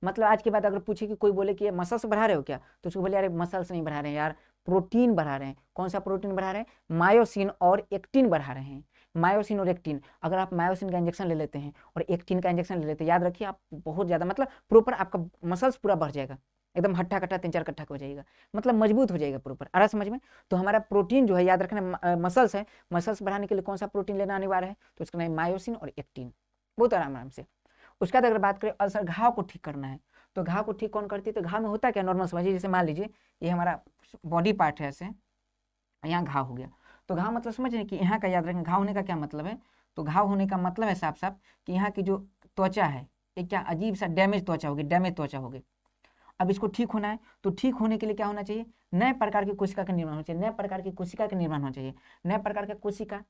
मतलब आज के बाद अगर पूछे कि कोई बोले कि ये मसल्स बढ़ा रहे हो क्या, तो उसको बोले यार मसल्स नहीं बढ़ा रहे हैं यार, प्रोटीन बढ़ा रहे हैं। कौन सा प्रोटीन बढ़ा रहे हैं, मायोसिन और एक्टिन बढ़ा रहे हैं। मायोसिन और एक्टिन, अगर आप मायोसिन का इंजेक्शन ले लेते हैं और एक्टिन का इंजेक्शन ले लेते हैं, याद रखिए आप बहुत ज़्यादा, मतलब प्रॉपर आपका मसल्स पूरा बढ़ जाएगा, एकदम हट्टा कट्टा 3-4 कट्ठा हो जाएगा, मतलब मजबूत हो जाएगा प्रॉपर। आ रहा समझ में। तो हमारा प्रोटीन जो है, याद रखना मसल्स है, मसल्स बढ़ाने के लिए कौन सा प्रोटीन लेना अनिवार्य है, तो उसका नाम मायोसिन और एक्टिन, बहुत आराम आराम से। उसके बाद अगर बात करें अल्सर, घाव को ठीक करना है, तो घाव को ठीक कौन करती है, तो घाव में होता क्या, नॉर्मल समझिए, जैसे मान लीजिए ये हमारा बॉडी पार्ट है, ऐसे यहाँ घाव हो गया, तो घाव मतलब समझ रहे कि यहाँ का, याद रखें घाव होने का क्या मतलब है, तो घाव होने का मतलब है साफ साफ कि यहाँ की जो त्वचा है, एक क्या अजीब सा डैमेज त्वचा होगी, डैमेज त्वचा होगी। अब इसको ठीक होना है, तो ठीक होने के लिए क्या होना चाहिए, नए प्रकार की कोशिका का निर्माण होना चाहिए, नए प्रकार की कोशिका का निर्माण होना चाहिए, नए प्रकार का कोशिका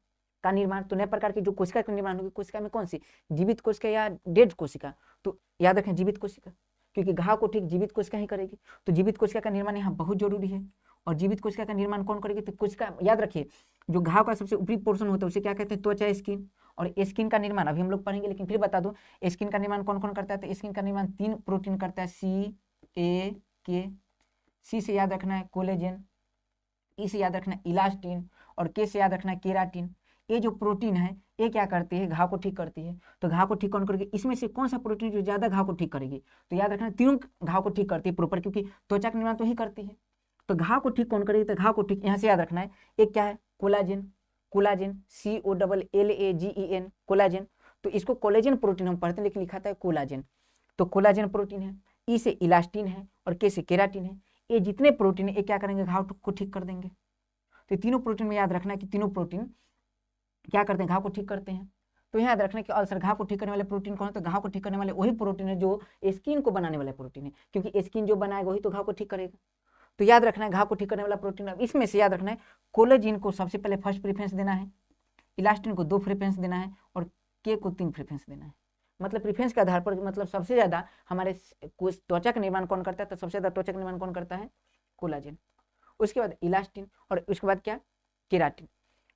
का निर्माण। तो नए प्रकार की जो कोशिका का निर्माण होगी, कोशिका में कौन सी, जीवित कोशिका या डेड कोशिका, तो याद रखें जीवित कोशिका, क्योंकि घाव को ठीक जीवित कोशिका ही करेगी। तो जीवित कोशिका का निर्माण यहाँ बहुत जरूरी है। और जीवित कोशिका का निर्माण कौन करेगी, तो कोशिका, याद रखिए जो घाव का सबसे ऊपरी पोर्शन होता है उसे क्या कहते हैं, त्वचा, स्किन। और स्किन का निर्माण अभी हम लोग पढ़ेंगे, लेकिन फिर बता दो स्किन का निर्माण कौन कौन करता है, तो स्किन का निर्माण 3 प्रोटीन करता है, सी से याद रखना है कोलेजन, ई से याद रखना है इलास्टिन, और के से याद रखना है केराटिन। ये जो प्रोटीन है ये क्या करती है, घाव को ठीक करती है। तो घाव को ठीक कौन करेगी, इसमें से कौन सा प्रोटीन जो ज्यादा घाव को ठीक करेगी, तो याद रखना तीनों घाव को ठीक करती है प्रॉपर, क्योंकि त्वचा का निर्माण तो ही करती है। तो घाव को ठीक कौन करेगी, तो घाव को ठीक यहाँ से याद रखना है, एक क्या है कोलाजिन, कोलाजिन COLLAGEN, कोलाजिन। तो इसको कोलेजन प्रोटीन हम पढ़ते हैं, लेकिन लिखा था कोलाजिन, तो कोलाजिन प्रोटीन है। ई से इलास्टिन है और के से केराटिन है। ये जितने प्रोटीन है ये क्या करेंगे, घाव को ठीक कर देंगे। तो तीनों प्रोटीन में याद रखना है कि तीनों प्रोटीन क्या करते हैं, घाव को ठीक करते हैं। तो यहाँ याद रखना कि अल्सर, घाव को ठीक करने वाले प्रोटीन कौन है, तो घाव को ठीक करने वाले वही प्रोटीन है जो स्किन को बनाने वाले प्रोटीन है, क्योंकि स्किन जो बनाएगा वही तो घाव को ठीक करेगा। तो याद रखना है घाव को ठीक करने वाला प्रोटीन। अब इसमें से याद रखना है कोलेजिन को सबसे पहले फर्स्ट प्रेफरेंस देना है, इलास्टिन को 2 प्रेफरेंस देना है, और के को 3 प्रेफरेंस देना है। मतलब प्रेफरेंस के आधार पर, मतलब सबसे ज़्यादा हमारे कुछ त्वचा का निर्माण कौन करता है, तो सबसे ज़्यादा त्वचा का निर्माण कौन करता है, कोलाजन। उसके बाद इलास्टिन, और उसके बाद क्या, केराटिन।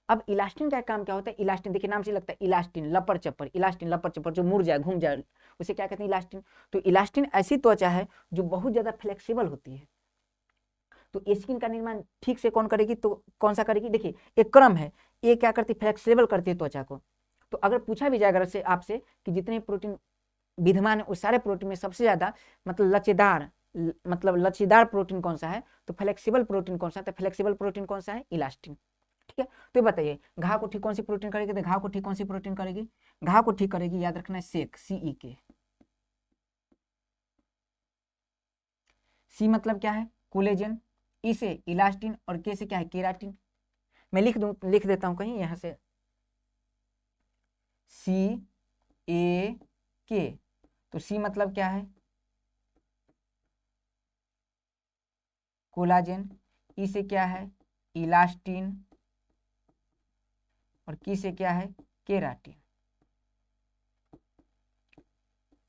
अब इलास्टिन का काम क्या होता है, इलास्टिन देखिए नाम से लगता है इलास्टिन, लपर चप्पर, इलास्टिन लपर चप्पर, जो मुड़ जाए घूम जाए उसे क्या कहते हैं, इलास्टिन। तो इलास्टिन ऐसी त्वचा है जो बहुत ज़्यादा फ्लेक्सिबल होती है। तो स्किन का निर्माण ठीक से कौन करेगी, तो कौन सा करेगी, देखिए एक क्रम है, ये क्या करती है, फ्लेक्सिबल करती है त्वचा को। तो अगर पूछा भी जाएगा से आपसे कि जितने प्रोटीन विद्यमान है उस सारे प्रोटीन में सबसे ज्यादा मतलब लचीदार प्रोटीन कौन सा है, तो फ्लेक्सिबल प्रोटीन कौन सा है, तो फ्लेक्सिबल प्रोटीन कौन सा है, इलास्टिन। ठीक है, तो ये बताइए घाव को ठीक कौन सी प्रोटीन करेगी, तो घाव को ठीक कौन सी प्रोटीन करेगी, घाव को ठीक करेगी, याद रखना है सेक, CEK। सी मतलब क्या है, कोलेजन, ई से इलास्टिन, और के से क्या है, केराटिन। मैं लिख देता हूं कहीं यहां से, CAK। तो सी मतलब क्या है, कोलाजन, ई से क्या है, इलास्टिन, और की से क्या है, केराटिन।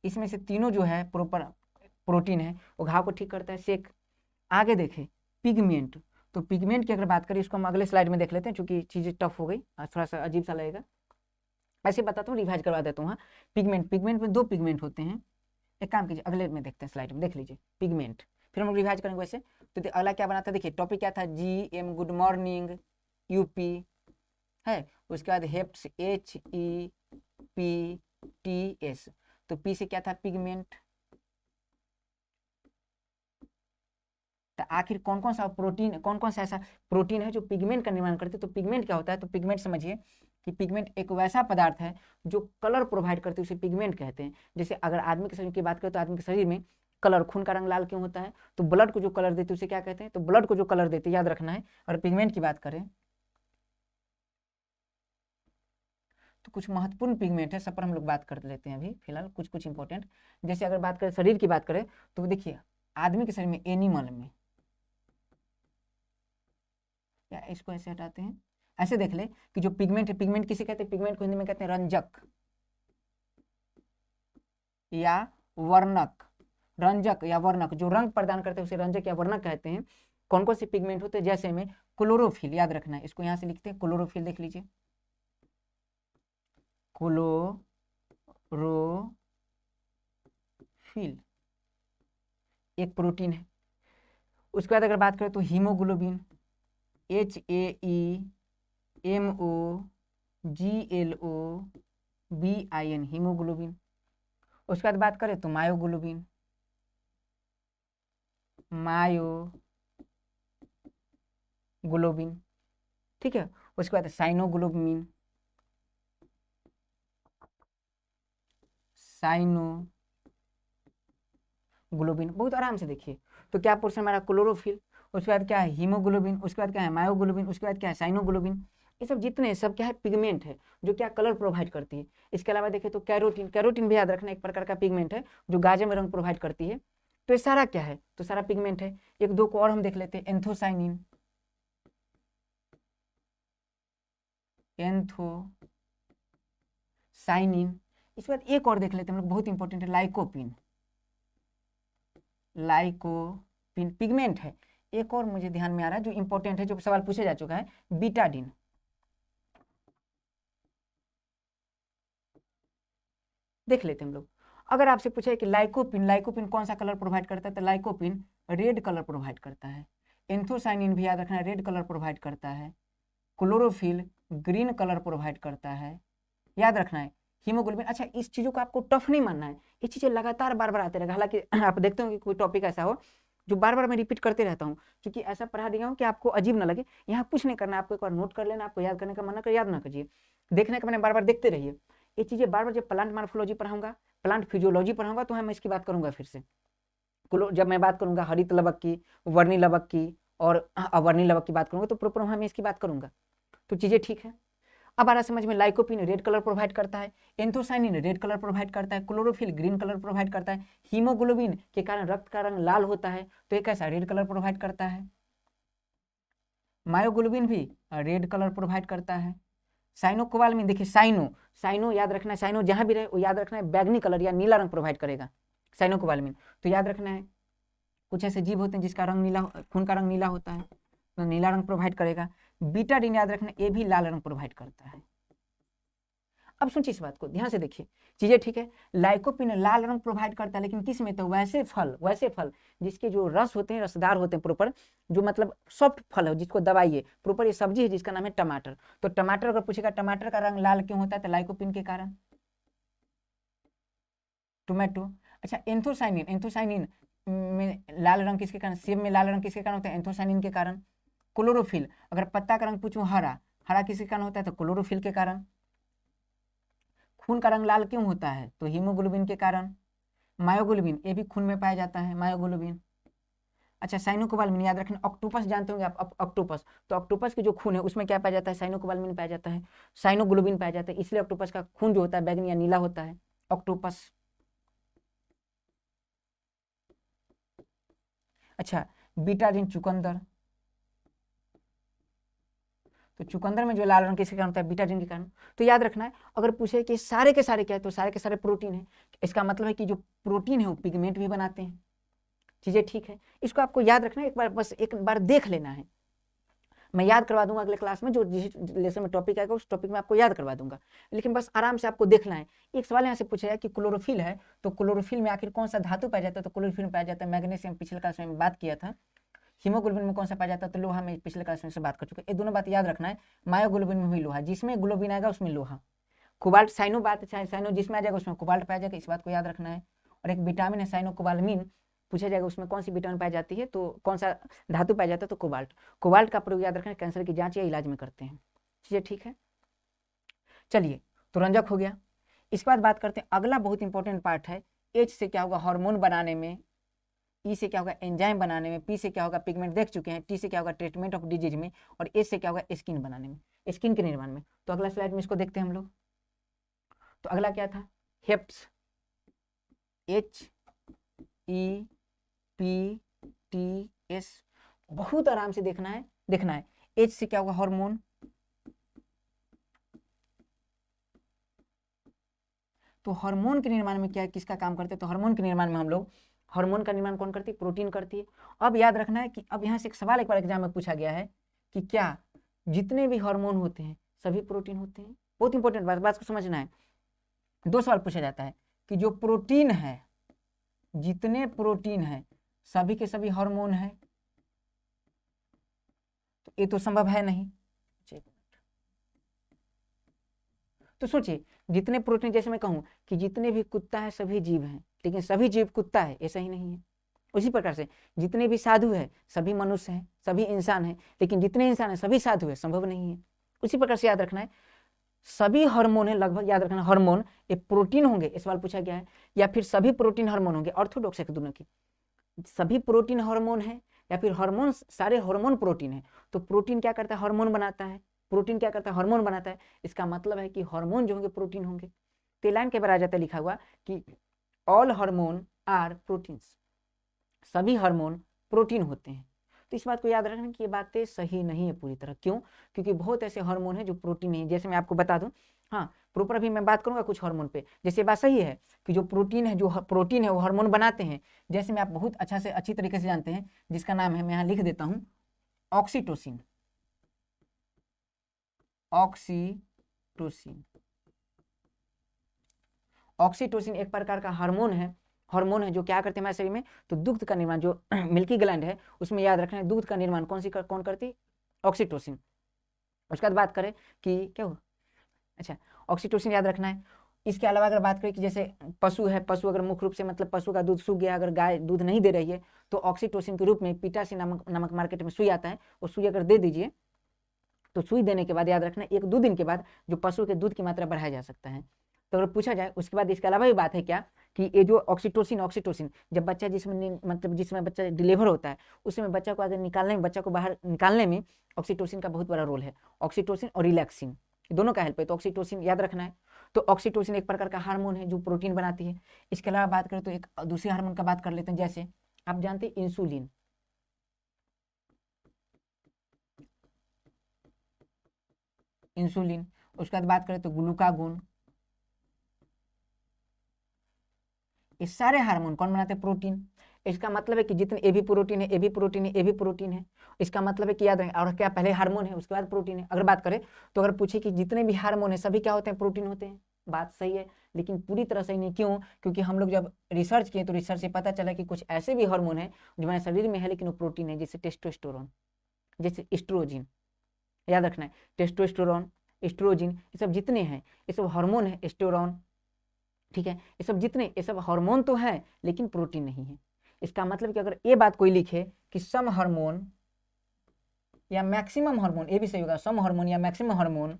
इसमें से तीनों जो है प्रॉपर प्रोटीन है वो घाव को ठीक करता है, सेक। आगे देखें पिगमेंट, तो पिगमेंट की अगर बात करें इसको हम अगले स्लाइड में देख लेते हैं, क्योंकि चीजें टफ हो गई, थोड़ा सा अजीब सा लगेगा, ऐसे बताता हूँ, रिवाइज करवा देता हूँ। हाँ, पिगमेंट में 2 पिगमेंट होते हैं। एक काम कीजिए अगले में देखते हैं, स्लाइड में देख लीजिए पिगमेंट, फिर हम लोग रिवाइज करेंगे वैसे। तो अगला क्या बनाता है, देखिए टॉपिक क्या था, GM गुड मॉर्निंग UP है, उसके बाद हेप्स HEPTS। तो पी से क्या था, पिगमेंट। तो आखिर कौन कौन सा प्रोटीन, कौन कौन सा ऐसा प्रोटीन है जो पिगमेंट का निर्माण करते हैं, तो पिगमेंट क्या होता है, तो पिगमेंट समझिए कि पिगमेंट एक वैसा पदार्थ है जो कलर प्रोवाइड करते हैं, उसे पिगमेंट कहते हैं। जैसे अगर आदमी के शरीर की बात करें तो आदमी के शरीर में कलर, खून का रंग लाल क्यों होता है, तो ब्लड को जो कलर देते हैं उसे क्या कहते हैं, तो ब्लड को जो कलर देते हैं, याद रखना है। और पिगमेंट की बात करें तो कुछ महत्वपूर्ण पिगमेंट है, सब पर हम लोग बात कर लेते हैं अभी फिलहाल, कुछ कुछ इंपॉर्टेंट। जैसे अगर बात करें शरीर की बात करें तो देखिए आदमी के शरीर में, एनिमल में, या इसको ऐसे हटाते हैं, ऐसे देख ले कि जो पिगमेंट है, पिगमेंट किसे कहते हैं, पिगमेंट को हिंदी में कहते हैं रंजक या वर्णक। रंजक या वर्णक जो रंग प्रदान करते हैं उसे रंजक या वर्णक कहते हैं। कौन कौन से पिगमेंट होते हैं, जैसे में क्लोरोफिल, याद रखना है, इसको यहां से लिखते हैं क्लोरोफिल, देख लीजिए क्लोरोफिल एक प्रोटीन है। उसके बाद अगर बात करें तो हीमोग्लोबिन, HAEMOGLOBIN, हीमोग्लोबिन। उसके बाद बात करें तो मायोग्लोबिन, मायोग्लोबिन, ठीक है। उसके बाद साइनोग्लोबिन, साइनोग्लोबिन, बहुत आराम से देखिए। तो क्या पोर्शन हमारा, क्लोरोफिल, उसके बाद क्या है, हीमोग्लोबिन, उसके बाद क्या है, मायोग्लोबिन, उसके बाद क्या है, साइनोग्लोबिन। ये सब जितने सब क्या है, पिगमेंट है जो क्या कलर प्रोवाइड करती है। इसके अलावा देखें तो कैरोटीन, कैरोटीन भी याद रखना एक प्रकार का पिगमेंट है जो गाजर में रंग प्रोवाइड करती है। तो ये सारा क्या है, तो सारा पिगमेंट है। एक दो को और हम देख लेते हैं, एंथोसाइनिन, एंथोसाइनिन। इसके बाद एक और देख लेते हैं हम लोग, बहुत इंपॉर्टेंट है, लाइकोपिन, लाइकोपिन पिगमेंट है। एक और मुझे ध्यान में आ रहा है जो इंपॉर्टेंट है, जो सवाल पूछा जा चुका है, बीटाडिन, देख लेते हैं हम लोग। अगर आपसे पूछे कि लाइकोपिन, लाइकोपिन कौन सा कलर प्रोवाइड करता है, तो लाइकोपिन रेड कलर प्रोवाइड करता है। एंथोसाइनिन भी याद रखना है, रेड कलर प्रोवाइड करता है। क्लोरोफिल ग्रीन कलर प्रोवाइड करता है, याद रखना है। हीमोग्लोबिन, अच्छा इस चीजों को आपको टफ नहीं मानना है, ये चीजें लगातार बार बार आते रहेगा। हालांकि आप देखते हो कि कोई टॉपिक ऐसा हो जो बार बार मैं रिपीट करते रहता हूँ, क्योंकि ऐसा पढ़ा दिया हूँ कि आपको अजीब ना लगे। यहाँ कुछ नहीं करना, आपको एक बार नोट कर लेना, आपको याद करने का मन कर याद ना कीजिए, देखने का मैंने बार बार देखते रहिए। ये चीजें बार बार जब प्लांट मार्फोलॉजी पढ़ाऊंगा, प्लांट फिजियोलॉजी पढ़ाऊंगा, तो मैं इसकी बात करूंगा फिर से। जब मैं बात करूंगा हरित लवक की, वर्णी लवक की और अवर्णी लवक की बात करूंगा, तो प्रॉपर वहां मैं इसकी बात करूंगा। तो चीजें ठीक है। अब आ रहा समझ में, लाइकोपिन रेड कलर प्रोवाइड करता है, एंथोसाइनिन रेड कलर प्रोवाइड करता है, क्लोरोफिल ग्रीन कलर प्रोवाइड करता है, हीमोग्लोबिन के कारण रक्त का रंग लाल होता है, तो एक ऐसा रेड कलर प्रोवाइड करता है। मायोग्लोबिन भी रेड कलर प्रोवाइड करता है। साइनोकोबालमिन, देखिए साइनो याद रखना है, साइनो जहां भी रहे वो याद रखना है बैगनी कलर या नीला रंग प्रोवाइड करेगा साइनोकोबालमिन। तो याद रखना है कुछ ऐसे जीव होते हैं जिसका रंग नीला, खून का रंग नीला होता है, तो नीला रंग प्रोवाइड करेगा। बीटाडीन याद रखना, ये भी लाल रंग प्रोवाइड करता है। अब सोचिए इस बात को ध्यान से देखिए, चीजें ठीक है। लाइकोपिन लाल रंग प्रोवाइड करता है, लेकिन किस में? तो वैसे फल जिसके जो रस होते हैं, रसदार होते हैं प्रॉपर, जो मतलब सॉफ्ट फल है जिसको दबाइए प्रॉपर, ये सब्जी है जिसका नाम है टमाटर। तो टमाटर अगर पूछेगा टमाटर का रंग लाल क्यों होता है, तो लाइकोपिन के कारण, टोमेटो। अच्छा, एंथोसाइनिन में लाल रंग किसके कारण? सेब में लाल रंग किसके कारण होता है? एंथोसाइनिन के कारण। क्लोरोफिल, अगर पत्ता का रंग पूछूं हरा किसके कारण होता है? तो क्लोरोफिल के कारण। खून का रंग लाल क्यों होता है? तो हीमोग्लोबिन के कारण। मायोग्लोबिन, ये भी खून में पाया जाता है, मायोग्लोबिन। अच्छा, साइनोकोबालमिन याद रखना, ऑक्टोपस जानते होंगे आप, ऑक्टोपस, तो ऑक्टोपस की जो खून है उसमें क्या पाया जाता है? साइनोकोबालमिन पाया जाता है, साइनोग्लोबिन पाया जाता है, इसलिए ऑक्टोपस का खून जो होता है बैगनी या नीला होता है, ऑक्टोपस। अच्छा, बीटाडीन चुकंदर, तो चुकंदर में जो लाल रंग किसके कारण होता है? बीटाडीन के कारण। तो याद रखना है, अगर पूछे कि सारे के सारे क्या है, तो सारे के सारे प्रोटीन है। इसका मतलब है कि जो प्रोटीन है वो पिगमेंट भी बनाते हैं। चीजें ठीक है, इसको आपको याद रखना है, एक बार बस एक बार देख लेना है। मैं याद करवा दूंगा अगले क्लास में, जो जिस लेसन में टॉपिक आएगा उस टॉपिक में आपको याद करवा दूंगा, लेकिन बस आराम से आपको देखना है। एक सवाल यहाँ से पूछा है कि क्लोरोफिल है, तो क्लोरोफिल में आखिर कौन सा धातु पाया जाता है? तो क्लोरोफिल में पाया जाता है मैग्नीशियम, पिछले क्लास में बात किया था। हीमोग्लोबिन में कौन सा पाया जाता है? तो लोहा, में पिछले क्लास में से बात कर चुके हैं। ये दोनों बात याद रखना है। मायोग्लोबिन में भी लोहा, जिसमें ग्लोबिन आएगा उसमें लोहा। कोबाल्ट, साइनो बात है, साइनो जिसमें आ जाएगा उसमें कोबाल्ट पाया जाएगा, इस बात को याद रखना है। और एक विटामिन है साइनोकोबालमिन, पूछा जाएगा उसमें कौन सी विटामिन पाई जाती है, तो कौन सा धातु पाया जाता है? तो कोबाल्ट। कोबाल्ट का प्रयोग याद रखना है, कैंसर की जांच या इलाज में करते हैं। चलिए ठीक है, चलिए तो रंजक हो गया। इसके बाद बात करते हैं, अगला बहुत इंपॉर्टेंट पार्ट है, एच से क्या होगा? हार्मोन बनाने में। ई से क्या होगा? एंजाइम बनाने में। पी से क्या होगा? पिगमेंट देख चुके हैं। टी से क्या होगा? ट्रीटमेंट ऑफ डिजीज में। और एस से क्या होगा? स्किन बनाने में, स्किन के निर्माण में। तो अगला स्लाइड में इसको देखते हैं हम लोग। तो अगला क्या था? Heaps, H E P T S, बहुत आराम से देखना है। एच से क्या होगा? हार्मोन। तो हार्मोन के निर्माण में क्या किसका काम करते हैं? तो हार्मोन के निर्माण में हम लोग, हार्मोन का निर्माण कौन करती है? प्रोटीन करती है। अब याद रखना है कि अब यहाँ से एक सवाल एक बार एग्जाम में पूछा गया है कि क्या जितने भी हार्मोन होते हैं सभी प्रोटीन होते हैं? बहुत इंपॉर्टेंट बात को समझना है। दो सवाल पूछा जाता है कि जो प्रोटीन है, जितने प्रोटीन है सभी के सभी हार्मोन है? तो ये तो संभव है नहीं। तो सोचिए, जितने प्रोटीन, जैसे मैं कहूं कि जितने भी कुत्ता है सभी जीव हैं, लेकिन सभी जीव कुत्ता है ऐसा ही नहीं है। उसी प्रकार से जितने भी साधु है सभी मनुष्य हैं, सभी इंसान हैं, लेकिन जितने इंसान हैं सभी साधु है, संभव नहीं है। उसी प्रकार से याद रखना है, सभी हार्मोन है लगभग, याद रखना हार्मोन ये प्रोटीन होंगे, इस सवाल पूछा गया है, या फिर सभी प्रोटीन हार्मोन होंगे। ऑर्थोडॉक्स है दोनों की, सभी प्रोटीन हार्मोन है या फिर हार्मोन, सारे हार्मोन प्रोटीन है। तो प्रोटीन क्या करता है? हार्मोन बनाता है। प्रोटीन क्या करता है? हार्मोन बनाता है। इसका मतलब है कि हार्मोन जो होंगे प्रोटीन होंगे। तो लाइन के बारे आ जाता है लिखा हुआ कि ऑल हार्मोन आर प्रोटीन्स, सभी हार्मोन प्रोटीन होते हैं। तो इस बात को याद रखना कि ये बातें सही नहीं है पूरी तरह। क्यों? क्योंकि बहुत ऐसे हार्मोन हैं जो प्रोटीन नहीं है। जैसे मैं आपको बता दूं, हाँ प्रॉपर अभी मैं बात करूंगा कुछ हार्मोन पे। जैसे बात सही है कि जो प्रोटीन है, वो हार्मोन बनाते हैं। जैसे मैं आप बहुत अच्छा से अच्छी तरीके से जानते हैं, जिसका नाम है, मैं यहाँ लिख देता हूँ, ऑक्सीटोसिन। ऑक्सीटोसिन, ऑक्सीटोसिन एक प्रकार का हार्मोन है, जो क्या करते हैं हमारे शरीर में? तो दुग्ध का निर्माण, जो मिल्की ग्लैंड है उसमें याद रखना है, दूध का निर्माण कौन करती? ऑक्सीटोसिन। उसके बाद बात करें कि क्या हो, अच्छा ऑक्सीटोसिन याद रखना है। इसके अलावा अगर बात करें कि जैसे पशु है, पशु अगर मुख्य रूप से मतलब पशु का दूध सूख गया, अगर गाय दूध नहीं दे रही है, तो ऑक्सीटोसिन के रूप में पिटासिन नामक मार्केट में सुई आता है, वो सुई अगर दे दीजिए, तो सुई देने के बाद याद रखना 1-2 दिन के बाद जो पशु के दूध की मात्रा बढ़ाया जा सकता है। तो अगर पूछा जाए उसके बाद इसके अलावा भी बात है क्या कि ये जो ऑक्सीटोसिन जब बच्चा जिसमें बच्चा डिलीवर होता है, उसमें बच्चा को अगर निकालने में, बच्चा को बाहर निकालने में ऑक्सीटोसिन का बहुत बड़ा रोल है। ऑक्सीटोसिन और रिलैक्सिन दोनों का हेल्प है। तो ऑक्सीटोसिन याद रखना है। तो ऑक्सीटोसिन एक प्रकार का हार्मोन है जो प्रोटीन बनाती है। इसके अलावा बात करें तो एक दूसरे हार्मोन का बात कर लेते हैं, जैसे आप जानते हैं इंसुलिन। इंसुलिन उसके बाद बात करें तो ग्लूकागोन। ये सारे हार्मोन कौन बनाते हैं? प्रोटीन। इसका मतलब है कि जितने ए भी प्रोटीन है, ए भी प्रोटीन है, ए भी प्रोटीन है। इसका मतलब है कि याद रखें, और क्या पहले हार्मोन है उसके बाद प्रोटीन है। अगर बात करें तो अगर पूछे कि जितने भी हार्मोन है सभी क्या होते हैं? प्रोटीन होते हैं। बात सही है, लेकिन पूरी तरह सही नहीं। क्यों? क्योंकि हम लोग जब रिसर्च किए तो रिसर्च से पता चला कि कुछ ऐसे भी हार्मोन है जो हमारे शरीर में है लेकिन वो प्रोटीन है, जैसे टेस्टोस्टेरोन, जैसे एस्ट्रोजन। याद रखना है, टेस्टोस्टेरोन, एस्ट्रोजन, ये सब जितने हैं ये सब हार्मोन है। एस्टेरोन, ठीक है, ये सब जितने, ये सब हार्मोन तो है लेकिन प्रोटीन नहीं है। इसका मतलब कि अगर ये बात कोई लिखे कि सम हार्मोन या मैक्सिमम हार्मोन, ये भी सही होगा, सम हार्मोन या मैक्सिमम हार्मोन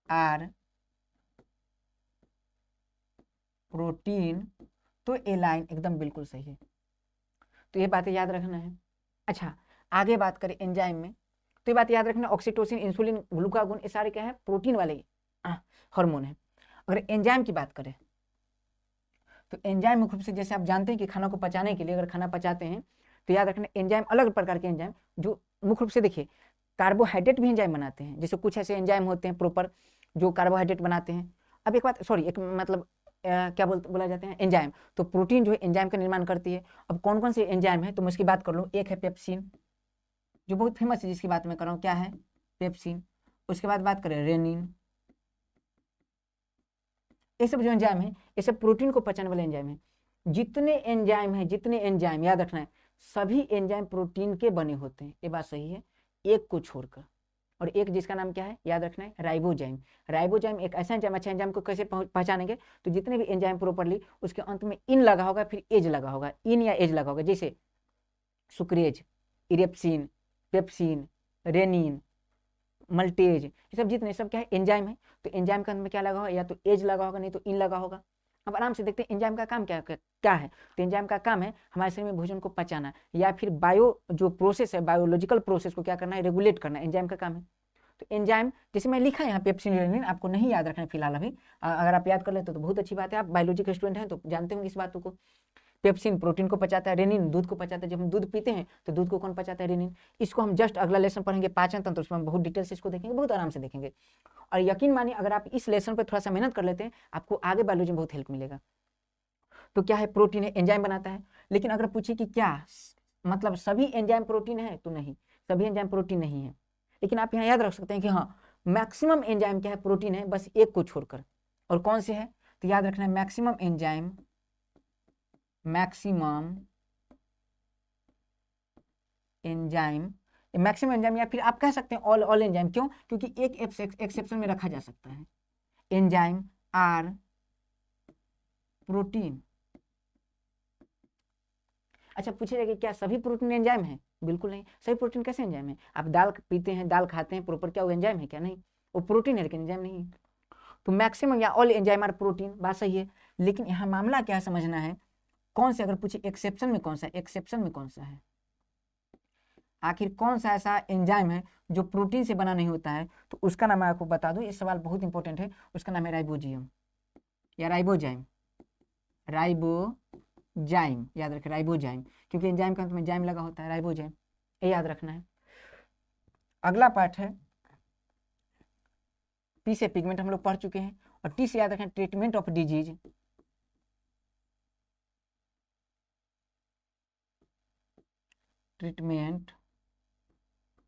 आर प्रोटीन, तो ये लाइन एकदम बिल्कुल सही है। तो ये बातें याद रखना है। अच्छा, आगे बात करें एंजाइम में, तो ये बात याद रखना, ऑक्सीटोसिन, इंसुलिन, ग्लूकागोन, ये सारे क्या है? प्रोटीन वाले हार्मोन है। अगर एंजाइम की बात करें तो एंजाइम मुख्य रूप से, जैसे आप जानते हैं कि खाना को पचाने के लिए अगर खाना पचाते हैं तो याद रखना एंजाइम, अलग प्रकार के एंजाइम जो मुख्य रूप से, देखिए कार्बोहाइड्रेट भी एंजाइम बनाते हैं। जैसे कुछ ऐसे एंजाइम होते हैं प्रॉपर जो कार्बोहाइड्रेट बनाते हैं। अब एक बात, सॉरी, एक मतलब क्या बोला जाते हैं? एंजाइम। तो प्रोटीन जो है एंजाइम का निर्माण करती है। अब कौन कौन से एंजाइम है तो मैं उसकी बात कर लूँ। एक है पेप्सिन, जो बहुत फेमस है, जिसकी बात मैं कर रहा हूँ, क्या है? पेप्सिन। उसके बाद बात करें रेनिन। ये सब जो एंजाइम है ये सब प्रोटीन को पचाने वाले एंजाइम है। जितने एंजाइम है, जितने एंजाइम, याद रखना है, सभी एंजाइम प्रोटीन के बने होते हैं। ये बात सही है, एक को छोड़कर। और एक जिसका नाम क्या है? याद रखना है, राइबोजाइम। राइबोजाइम एक ऐसा एंजाइम, अच्छा एंजाइम को कैसे पहचानेंगे? तो जितने भी एंजाइम प्रॉपर्ली, उसके अंत में इन लगा होगा, फिर एज लगा होगा, इन या एज लगा होगा। जैसे सुक्रेज, इरेप्सिन, पेप्सिन, रेनिन, मल्टेज, ये सब जितने, सब क्या है? एंजाइम है। तो एंजाइम के अंत में क्या लगा होगा? या तो एज लगा होगा, नहीं तो इन लगा होगा। अब आराम से देखते हैं एंजाइम का काम क्या है। तो एंजाइम का काम है हमारे शरीर में भोजन को पचाना, या फिर बायो जो प्रोसेस है, बायोलॉजिकल प्रोसेस को क्या करना है? रेगुलेट करना, एंजाइम का काम है। तो एंजाइम, जैसे मैं लिखा है यहाँ पेप्सिन, रेनिन, आपको नहीं याद रखना है फिलहाल अभी। अगर आप याद कर लेते तो बहुत अच्छी बात है, आप बायोलॉजी के स्टूडेंट हैं तो जानते होंगे इस बातों को। पेप्सिन प्रोटीन को पचाता है, रेनिन दूध को पचाता है। जब हम दूध पीते हैं तो दूध को कौन पचाता है? रेनिन। इसको हम जस्ट अगला लेसन पढ़ेंगे, पाचन तंत्र, उसमें हम बहुत डिटेल से इसको देखेंगे, बहुत आराम से देखेंगे। और यकीन मानिए अगर आप इस लेसन पर थोड़ा सा मेहनत कर लेते हैं, आपको आगे बायोलॉजी में बहुत हेल्प मिलेगा। तो क्या है? प्रोटीन है, एंजाइम बनाता है। लेकिन अगर पूछे कि क्या मतलब सभी एंजाइम प्रोटीन है, तो नहीं, सभी एंजाइम प्रोटीन नहीं है। लेकिन आप यहाँ याद रख सकते हैं कि हाँ, मैक्सिमम एंजाइम क्या है? प्रोटीन है, बस एक को छोड़कर। और कौन से है? तो याद रखना है, maximum enzyme, maximum enzyme, maximum enzyme, या फिर आप कह सकते हैं ऑल एंजाइम। क्यों? क्योंकि एक एक्सेप्शन में रखा जा सकता है, एंजाइम आर प्रोटीन। अच्छा, पूछेगा कि क्या सभी प्रोटीन एंजाइम है? बिल्कुल नहीं। सभी प्रोटीन कैसे एंजाइम है? आप दाल पीते हैं, दाल खाते हैं, प्रॉपर, क्या वो एंजाइम है? क्या नहीं, वो प्रोटीन है लेकिन एंजाइम नहीं है। तो मैक्सिमम या ऑल एंजाइम आर प्रोटीन, बात सही है। लेकिन यहाँ मामला क्या समझना है, कौन से, अगर पूछे एक्सेप्शन में कौन सा है, एक्सेप्शन में कौन सा है, आखिर कौन सा ऐसा एंजाइम है जो प्रोटीन से बना नहीं होता है? तो उसका नाम मैं आपको बता दूं, ये सवाल बहुत इंपॉर्टेंट है। उसका नाम है राइबोजियम या राइबोजाइम। राइबोजाइम, याद रखें, राइबोजाइम, क्योंकि एंजाइम का अंत में जाइम लगा होता है, राइबोजाइम, ये याद रखना है। अगला पार्ट है पी से पिगमेंट, हम लोग पढ़ चुके हैं। और टी से याद रखें, treatment of disease. Treatment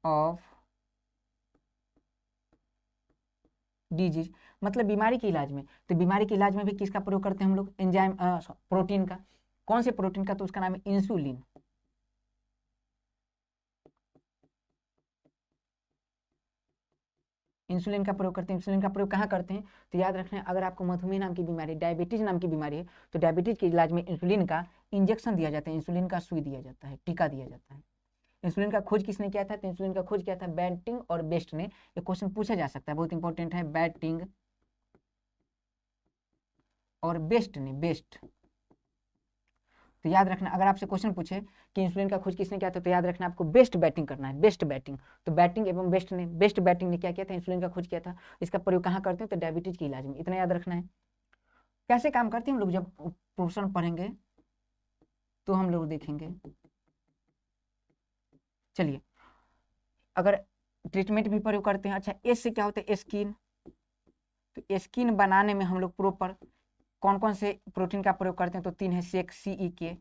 of disease मतलब बीमारी के इलाज में। तो बीमारी के इलाज में भी किसका प्रयोग करते हैं हम लोग? एंजाइम, प्रोटीन का। कौन से प्रोटीन का? तो उसका नाम है इंसुलिन। इंसुलिन का प्रयोग करते हैं। इंसुलिन का प्रयोग कहाँ करते हैं? तो याद रखना है, अगर आपको मधुमेह नाम की बीमारी, डायबिटीज नाम की बीमारी है, तो डायबिटीज के इलाज में इंसुलिन का इंजेक्शन दिया जाता है, इंसुलिन का सुई दिया जाता है, टीका दिया जाता है। इंसुलिन का खोज किसने किया था? तो इंसुलिन का खोज किया था बैटिंग और बेस्ट ने। ये क्वेश्चन पूछा जा सकता है, बहुत इंपॉर्टेंट है। बैटिंग और बेस्ट ने, बेस्ट। तो याद रखना, अगर आपसे क्वेश्चन पूछे कि इंसुलिन का खोज किसने किया था, तो याद रखना आपको बेस्ट बैटिंग करना है, बेस्ट बैटिंग। तो बैटिंग एवं बेस्ट बैटिंग ने क्या किया था? इंसुलिन का खोज किया था। इसका प्रयोग कहाँ करते हैं? तो डायबिटीज के इलाज में। इतना याद रखना है। कैसे काम करते हैं हम लोग, जब पोर्शन पढ़ेंगे तो हम लोग देखेंगे। चलिए, अगर ट्रीटमेंट भी प्रयोग करते हैं, अच्छा एस से क्या होता है, स्किन, तो स्किन बनाने में हम लोग प्रॉपर कौन कौन से प्रोटीन का प्रयोग करते हैं, तो 3 है, सेक, CEK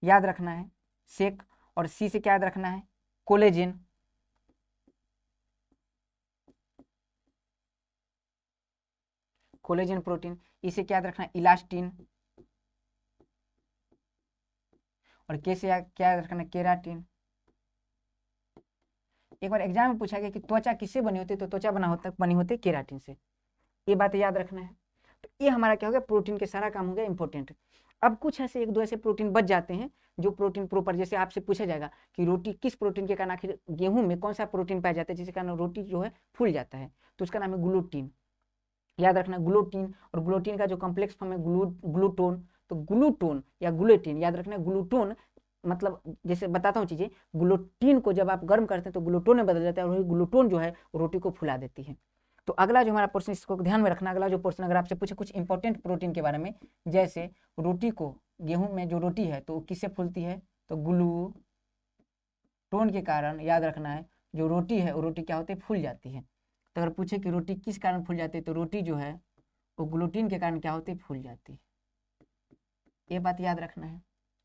याद रखना है, सेक, और सी से क्या याद रखना है, कोलेजन, कोलेजन प्रोटीन, इसे क्या याद रखना है, इलास्टिन, और के से क्या याद रखना है, केराटिन। एक बार एग्जाम में पूछा गया कि त्वचा किससे बनी होती है, तो त्वचा बनी होती है केराटिन से, ये बात याद रखना है। तो ये हमारा क्या हो गया, प्रोटीन के सारा काम हो गया इंपॉर्टेंट। अब कुछ ऐसे एक दो ऐसे प्रोटीन बच जाते हैं जो प्रोटीन प्रॉपर, जैसे आपसे पूछा जाएगा कि रोटी किस प्रोटीन के कारण, आखिर गेहूं में कौन सा प्रोटीन पाया जाता है जिसके कारण रोटी जो है फूल जाता है, तो उसका नाम है ग्लूटीन, याद रखना ग्लूटीन। और ग्लूटीन का जो कॉम्प्लेक्स फॉर्म है ग्लूटोन, तो ग्लूटोन या ग्लूटीन याद रखना, ग्लूटोन मतलब जैसे बताता हूँ चीजें, ग्लूटीन को जब आप गर्म करते हैं तो ग्लूटोन में बदल जाता है, और वही ग्लूटोन जो है रोटी को फुला देती है। तो अगला जो हमारा पोर्शन, इसको ध्यान में रखना, अगला जो पोर्शन अगर आपसे पूछे कुछ इंपॉर्टेंट प्रोटीन के बारे में, जैसे रोटी को, गेहूं में जो रोटी है तो किससे फूलती है, तो ग्लूटोन के कारण, याद रखना है जो रोटी है वो रोटी क्या होती है, फूल जाती है। तो अगर पूछे कि रोटी किस कारण फूल जाती है, तो रोटी जो है वो ग्लूटीन के कारण क्या होती है, फूल जाती है, ये बात याद रखना है,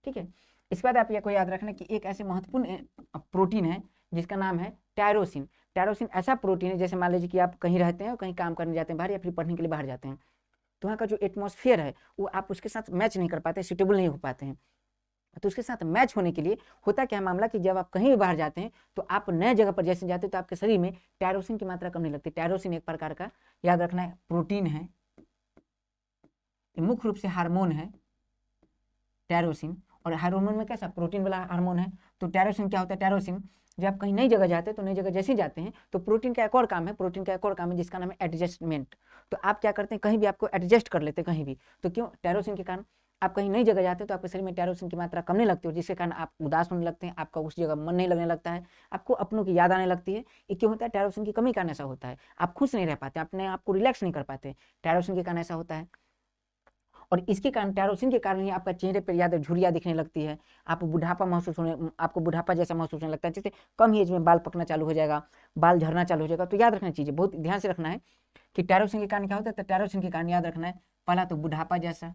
ठीक है। इसके बाद आप ये को याद रखना कि एक ऐसे महत्वपूर्ण प्रोटीन है जिसका नाम है टायरोसिन। टायरोसिन ऐसा प्रोटीन है, जैसे मान लीजिए कि आप कहीं रहते हैं, कहीं काम करने जाते हैं बाहर, या फिर पढ़ने के लिए बाहर जाते हैं, तो वहाँ का जो एटमॉस्फेयर है वो आप उसके साथ मैच नहीं कर पाते, सूटेबल नहीं हो पाते हैं। तो उसके साथ मैच होने के लिए होता क्या है मामला, कि जब आप कहीं भी बाहर जाते हैं तो आप नए जगह पर जैसे जाते हैं तो आपके शरीर में टायरोसिन की मात्रा कम नहीं लगती। टायरोसिन एक प्रकार का, याद रखना है, प्रोटीन है, मुख्य रूप से हार्मोन है टायरोसिन, और हार्मोन में कैसा, प्रोटीन वाला हार्मोन है। तो टायरोसिन क्या होता है, टायरोसिन जब आप कहीं नई जगह जाते हैं तो नई जगह जैसे ही जाते हैं तो प्रोटीन का एक और काम है, प्रोटीन का एक और काम है जिसका नाम है एडजस्टमेंट। तो आप क्या करते हैं, कहीं भी आपको एडजस्ट कर लेते हैं कहीं भी, तो क्यों, टायरोसिन के कारण। आप कहीं नई जगह जाते हैं तो आपके शरीर में टायरोसिन की मात्रा कम नहीं लगती है, जिसके कारण आप उदास होने लगते हैं, आपका उस जगह मन नहीं लगने लगता है, आपको अपनों की याद आने लगती है। ये क्यों होता है, टायरोसिन की कमी कारण ऐसा होता है, आप खुश नहीं रह पाते, अपने आप को रिलैक्स नहीं कर पाते, टायरोसिन के कारण ऐसा होता है। और इसके कारण, टायरोसिन के कारण ही आपका चेहरे पर याद झुर्रियाँ दिखने लगती है, आप बुढ़ापा महसूस होने, आपको बुढ़ापा जैसा महसूस होने लगता है, जैसे कम एज में बाल पकना चालू हो जाएगा, बाल झड़ना चालू हो जाएगा। तो याद रखना चीजें बहुत ध्यान से रखना है कि टायरोसिन के कारण क्या होता है, तो टायरोसिन के कारण याद रखना है, पहला तो बुढ़ापा जैसा,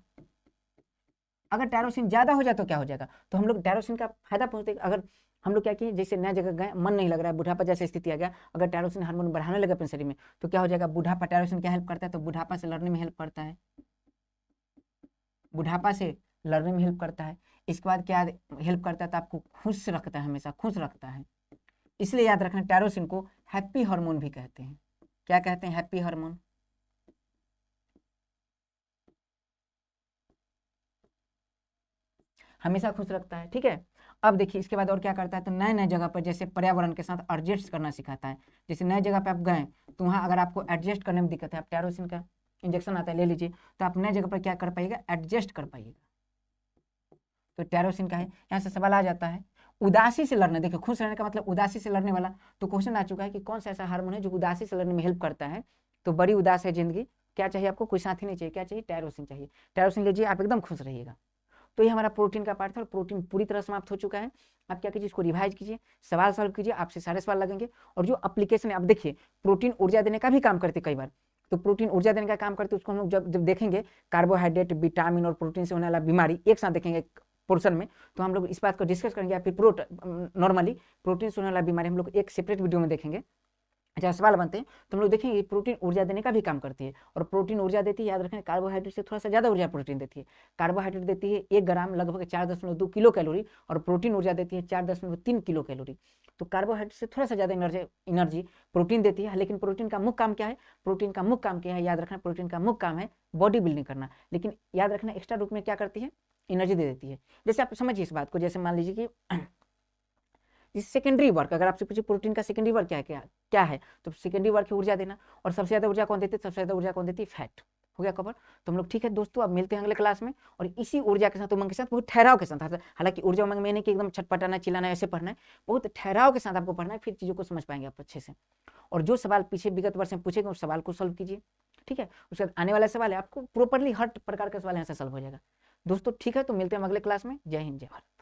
अगर टायरोसिन ज्यादा हो जाए तो क्या हो जाएगा, तो हम लोग टायरोसिन का फायदा पहुंचते, अगर हम लोग क्या किए, जैसे नया जगह गए, मन नहीं लग रहा है, बुढ़ापा जैसा स्थिति आ गया, अगर टायरोसिन हार्मोन बढ़ाने लगे अपने शरीर में, तो क्या हो जाएगा, बुढ़ापा, टायरोसिन क्या हेल्प करता है, तो बुढ़ापा से लड़ने में हेल्प करता है, बुढ़ापा से लड़ने में हेल्प करता है। इसके बाद क्या हेल्प करता है, तो आपको खुश रखता है, हमेशा खुश रखता है। इसलिए याद रखना, टायरोसिन को हैप्पी हार्मोन भी कहते हैं, क्या कहते हैं, हैप्पी हार्मोन। हमेशा खुश रखता है, ठीक है। अब देखिए इसके बाद और क्या करता है, तो नए नए जगह पर जैसे पर्यावरण के साथ एडजस्ट करना सिखाता है। जैसे नए जगह पे आप गए तो वहाँ अगर आपको एडजस्ट करने में दिक्कत है, आप टायरोसिन का इंजेक्शन आता है ले लीजिए, तो आप नए जगह पर क्या कर पाइएगा, एडजस्ट कर पाइएगा। तो टायरोसिन का है, यहाँ से सवाल आ जाता है, उदासी से लड़ना, देखिए खुश रहने का मतलब उदासी से लड़ने वाला, तो क्वेश्चन आ चुका है कि कौन सा ऐसा हार्मोन है जो उदासी से लड़ने में हेल्प करता है, तो बड़ी उदास है जिंदगी, क्या चाहिए आपको, कोई साथी नहीं चाहिए, क्या चाहिए, टायरोसिन चाहिए, टायरोसिन लीजिए, आप एकदम खुश रहिएगा। तो ये हमारा प्रोटीन का पार्ट था, और प्रोटीन पूरी तरह समाप्त हो चुका है। आप क्या कीजिए, इसको रिवाइज कीजिए, सवाल सॉल्व कीजिए, आपसे सारे सवाल लगेंगे। और जो एप्लीकेशन है, अब देखिए प्रोटीन ऊर्जा देने का भी काम करते कई बार, तो प्रोटीन ऊर्जा देने का काम करते उसको हम लोग जब जब देखेंगे, कार्बोहाइड्रेट, विटामिन और प्रोटीन से होने वाला बीमारी एक साथ देखेंगे पोर्शन में, तो हम लोग इस बात को डिस्कस करेंगे, या फिर नॉर्मली प्रोटीन से होने वाला बीमारी हम लोग एक सेपरेट वीडियो में देखेंगे। अच्छा, सवाल बनते हैं तो हम लोग देखेंगे प्रोटीन ऊर्जा देने का भी काम करती है, और प्रोटीन ऊर्जा देती है, याद रखें, कार्बोहाइड्रेट से थोड़ा सा ज्यादा ऊर्जा प्रोटीन देती है। कार्बोहाइड्रेट देती है 1 ग्राम लगभग 4.2 किलो कैलोरी, और प्रोटीन ऊर्जा देती है 4.3 किलो कैलोरी। तो कार्बोहाइड्रेट से थोड़ा सा ज्यादा एनर्जी प्रोटीन देती है, लेकिन प्रोटीन का मुख्य काम क्या है, प्रोटीन का मुख्य काम क्या है, याद रखना, प्रोटीन का मुख्य काम है बॉडी बिल्डिंग करना, लेकिन याद रखना एक्स्ट्रा रूप में क्या करती है, एनर्जी दे देती है। जैसे आप समझिए इस बात को, जैसे मान लीजिए कि सेकेंडरी वर्क, अगर आपसे पूछे प्रोटीन का सेकेंडरी वर्क क्या है, तो सेकेंडरी वर्क ऊर्जा देना, और सबसे ज्यादा ऊर्जा कौन देती है, सबसे ज्यादा ऊर्जा कौन देती है, फैट। हो गया कवर। तो हम लोग ठीक है दोस्तों, अब मिलते हैं अगले क्लास में, और इसी ऊर्जा के साथ, उमंग के साथ, बहुत ठहराव के साथ, हालांकि ऊर्जा उमंग में नहीं कि एकदम छटपटाना चिल्लाना ऐसे पढ़ना है, बहुत ठहराव के साथ आपको पढ़ना है, फिर चीजों को समझ पाएंगे आप अच्छे से। और जो सवाल पीछे विगत वर्ष में पूछेंगे उस सवाल को सॉल्व कीजिए, ठीक है। उसके बाद आने वाला सवाल है, आपको प्रॉपरली हर प्रकार का सवाल यहाँ से सॉल्व हो जाएगा दोस्तों, ठीक है। तो मिलते हैं अगले क्लास में, जय हिंद, जय भारत।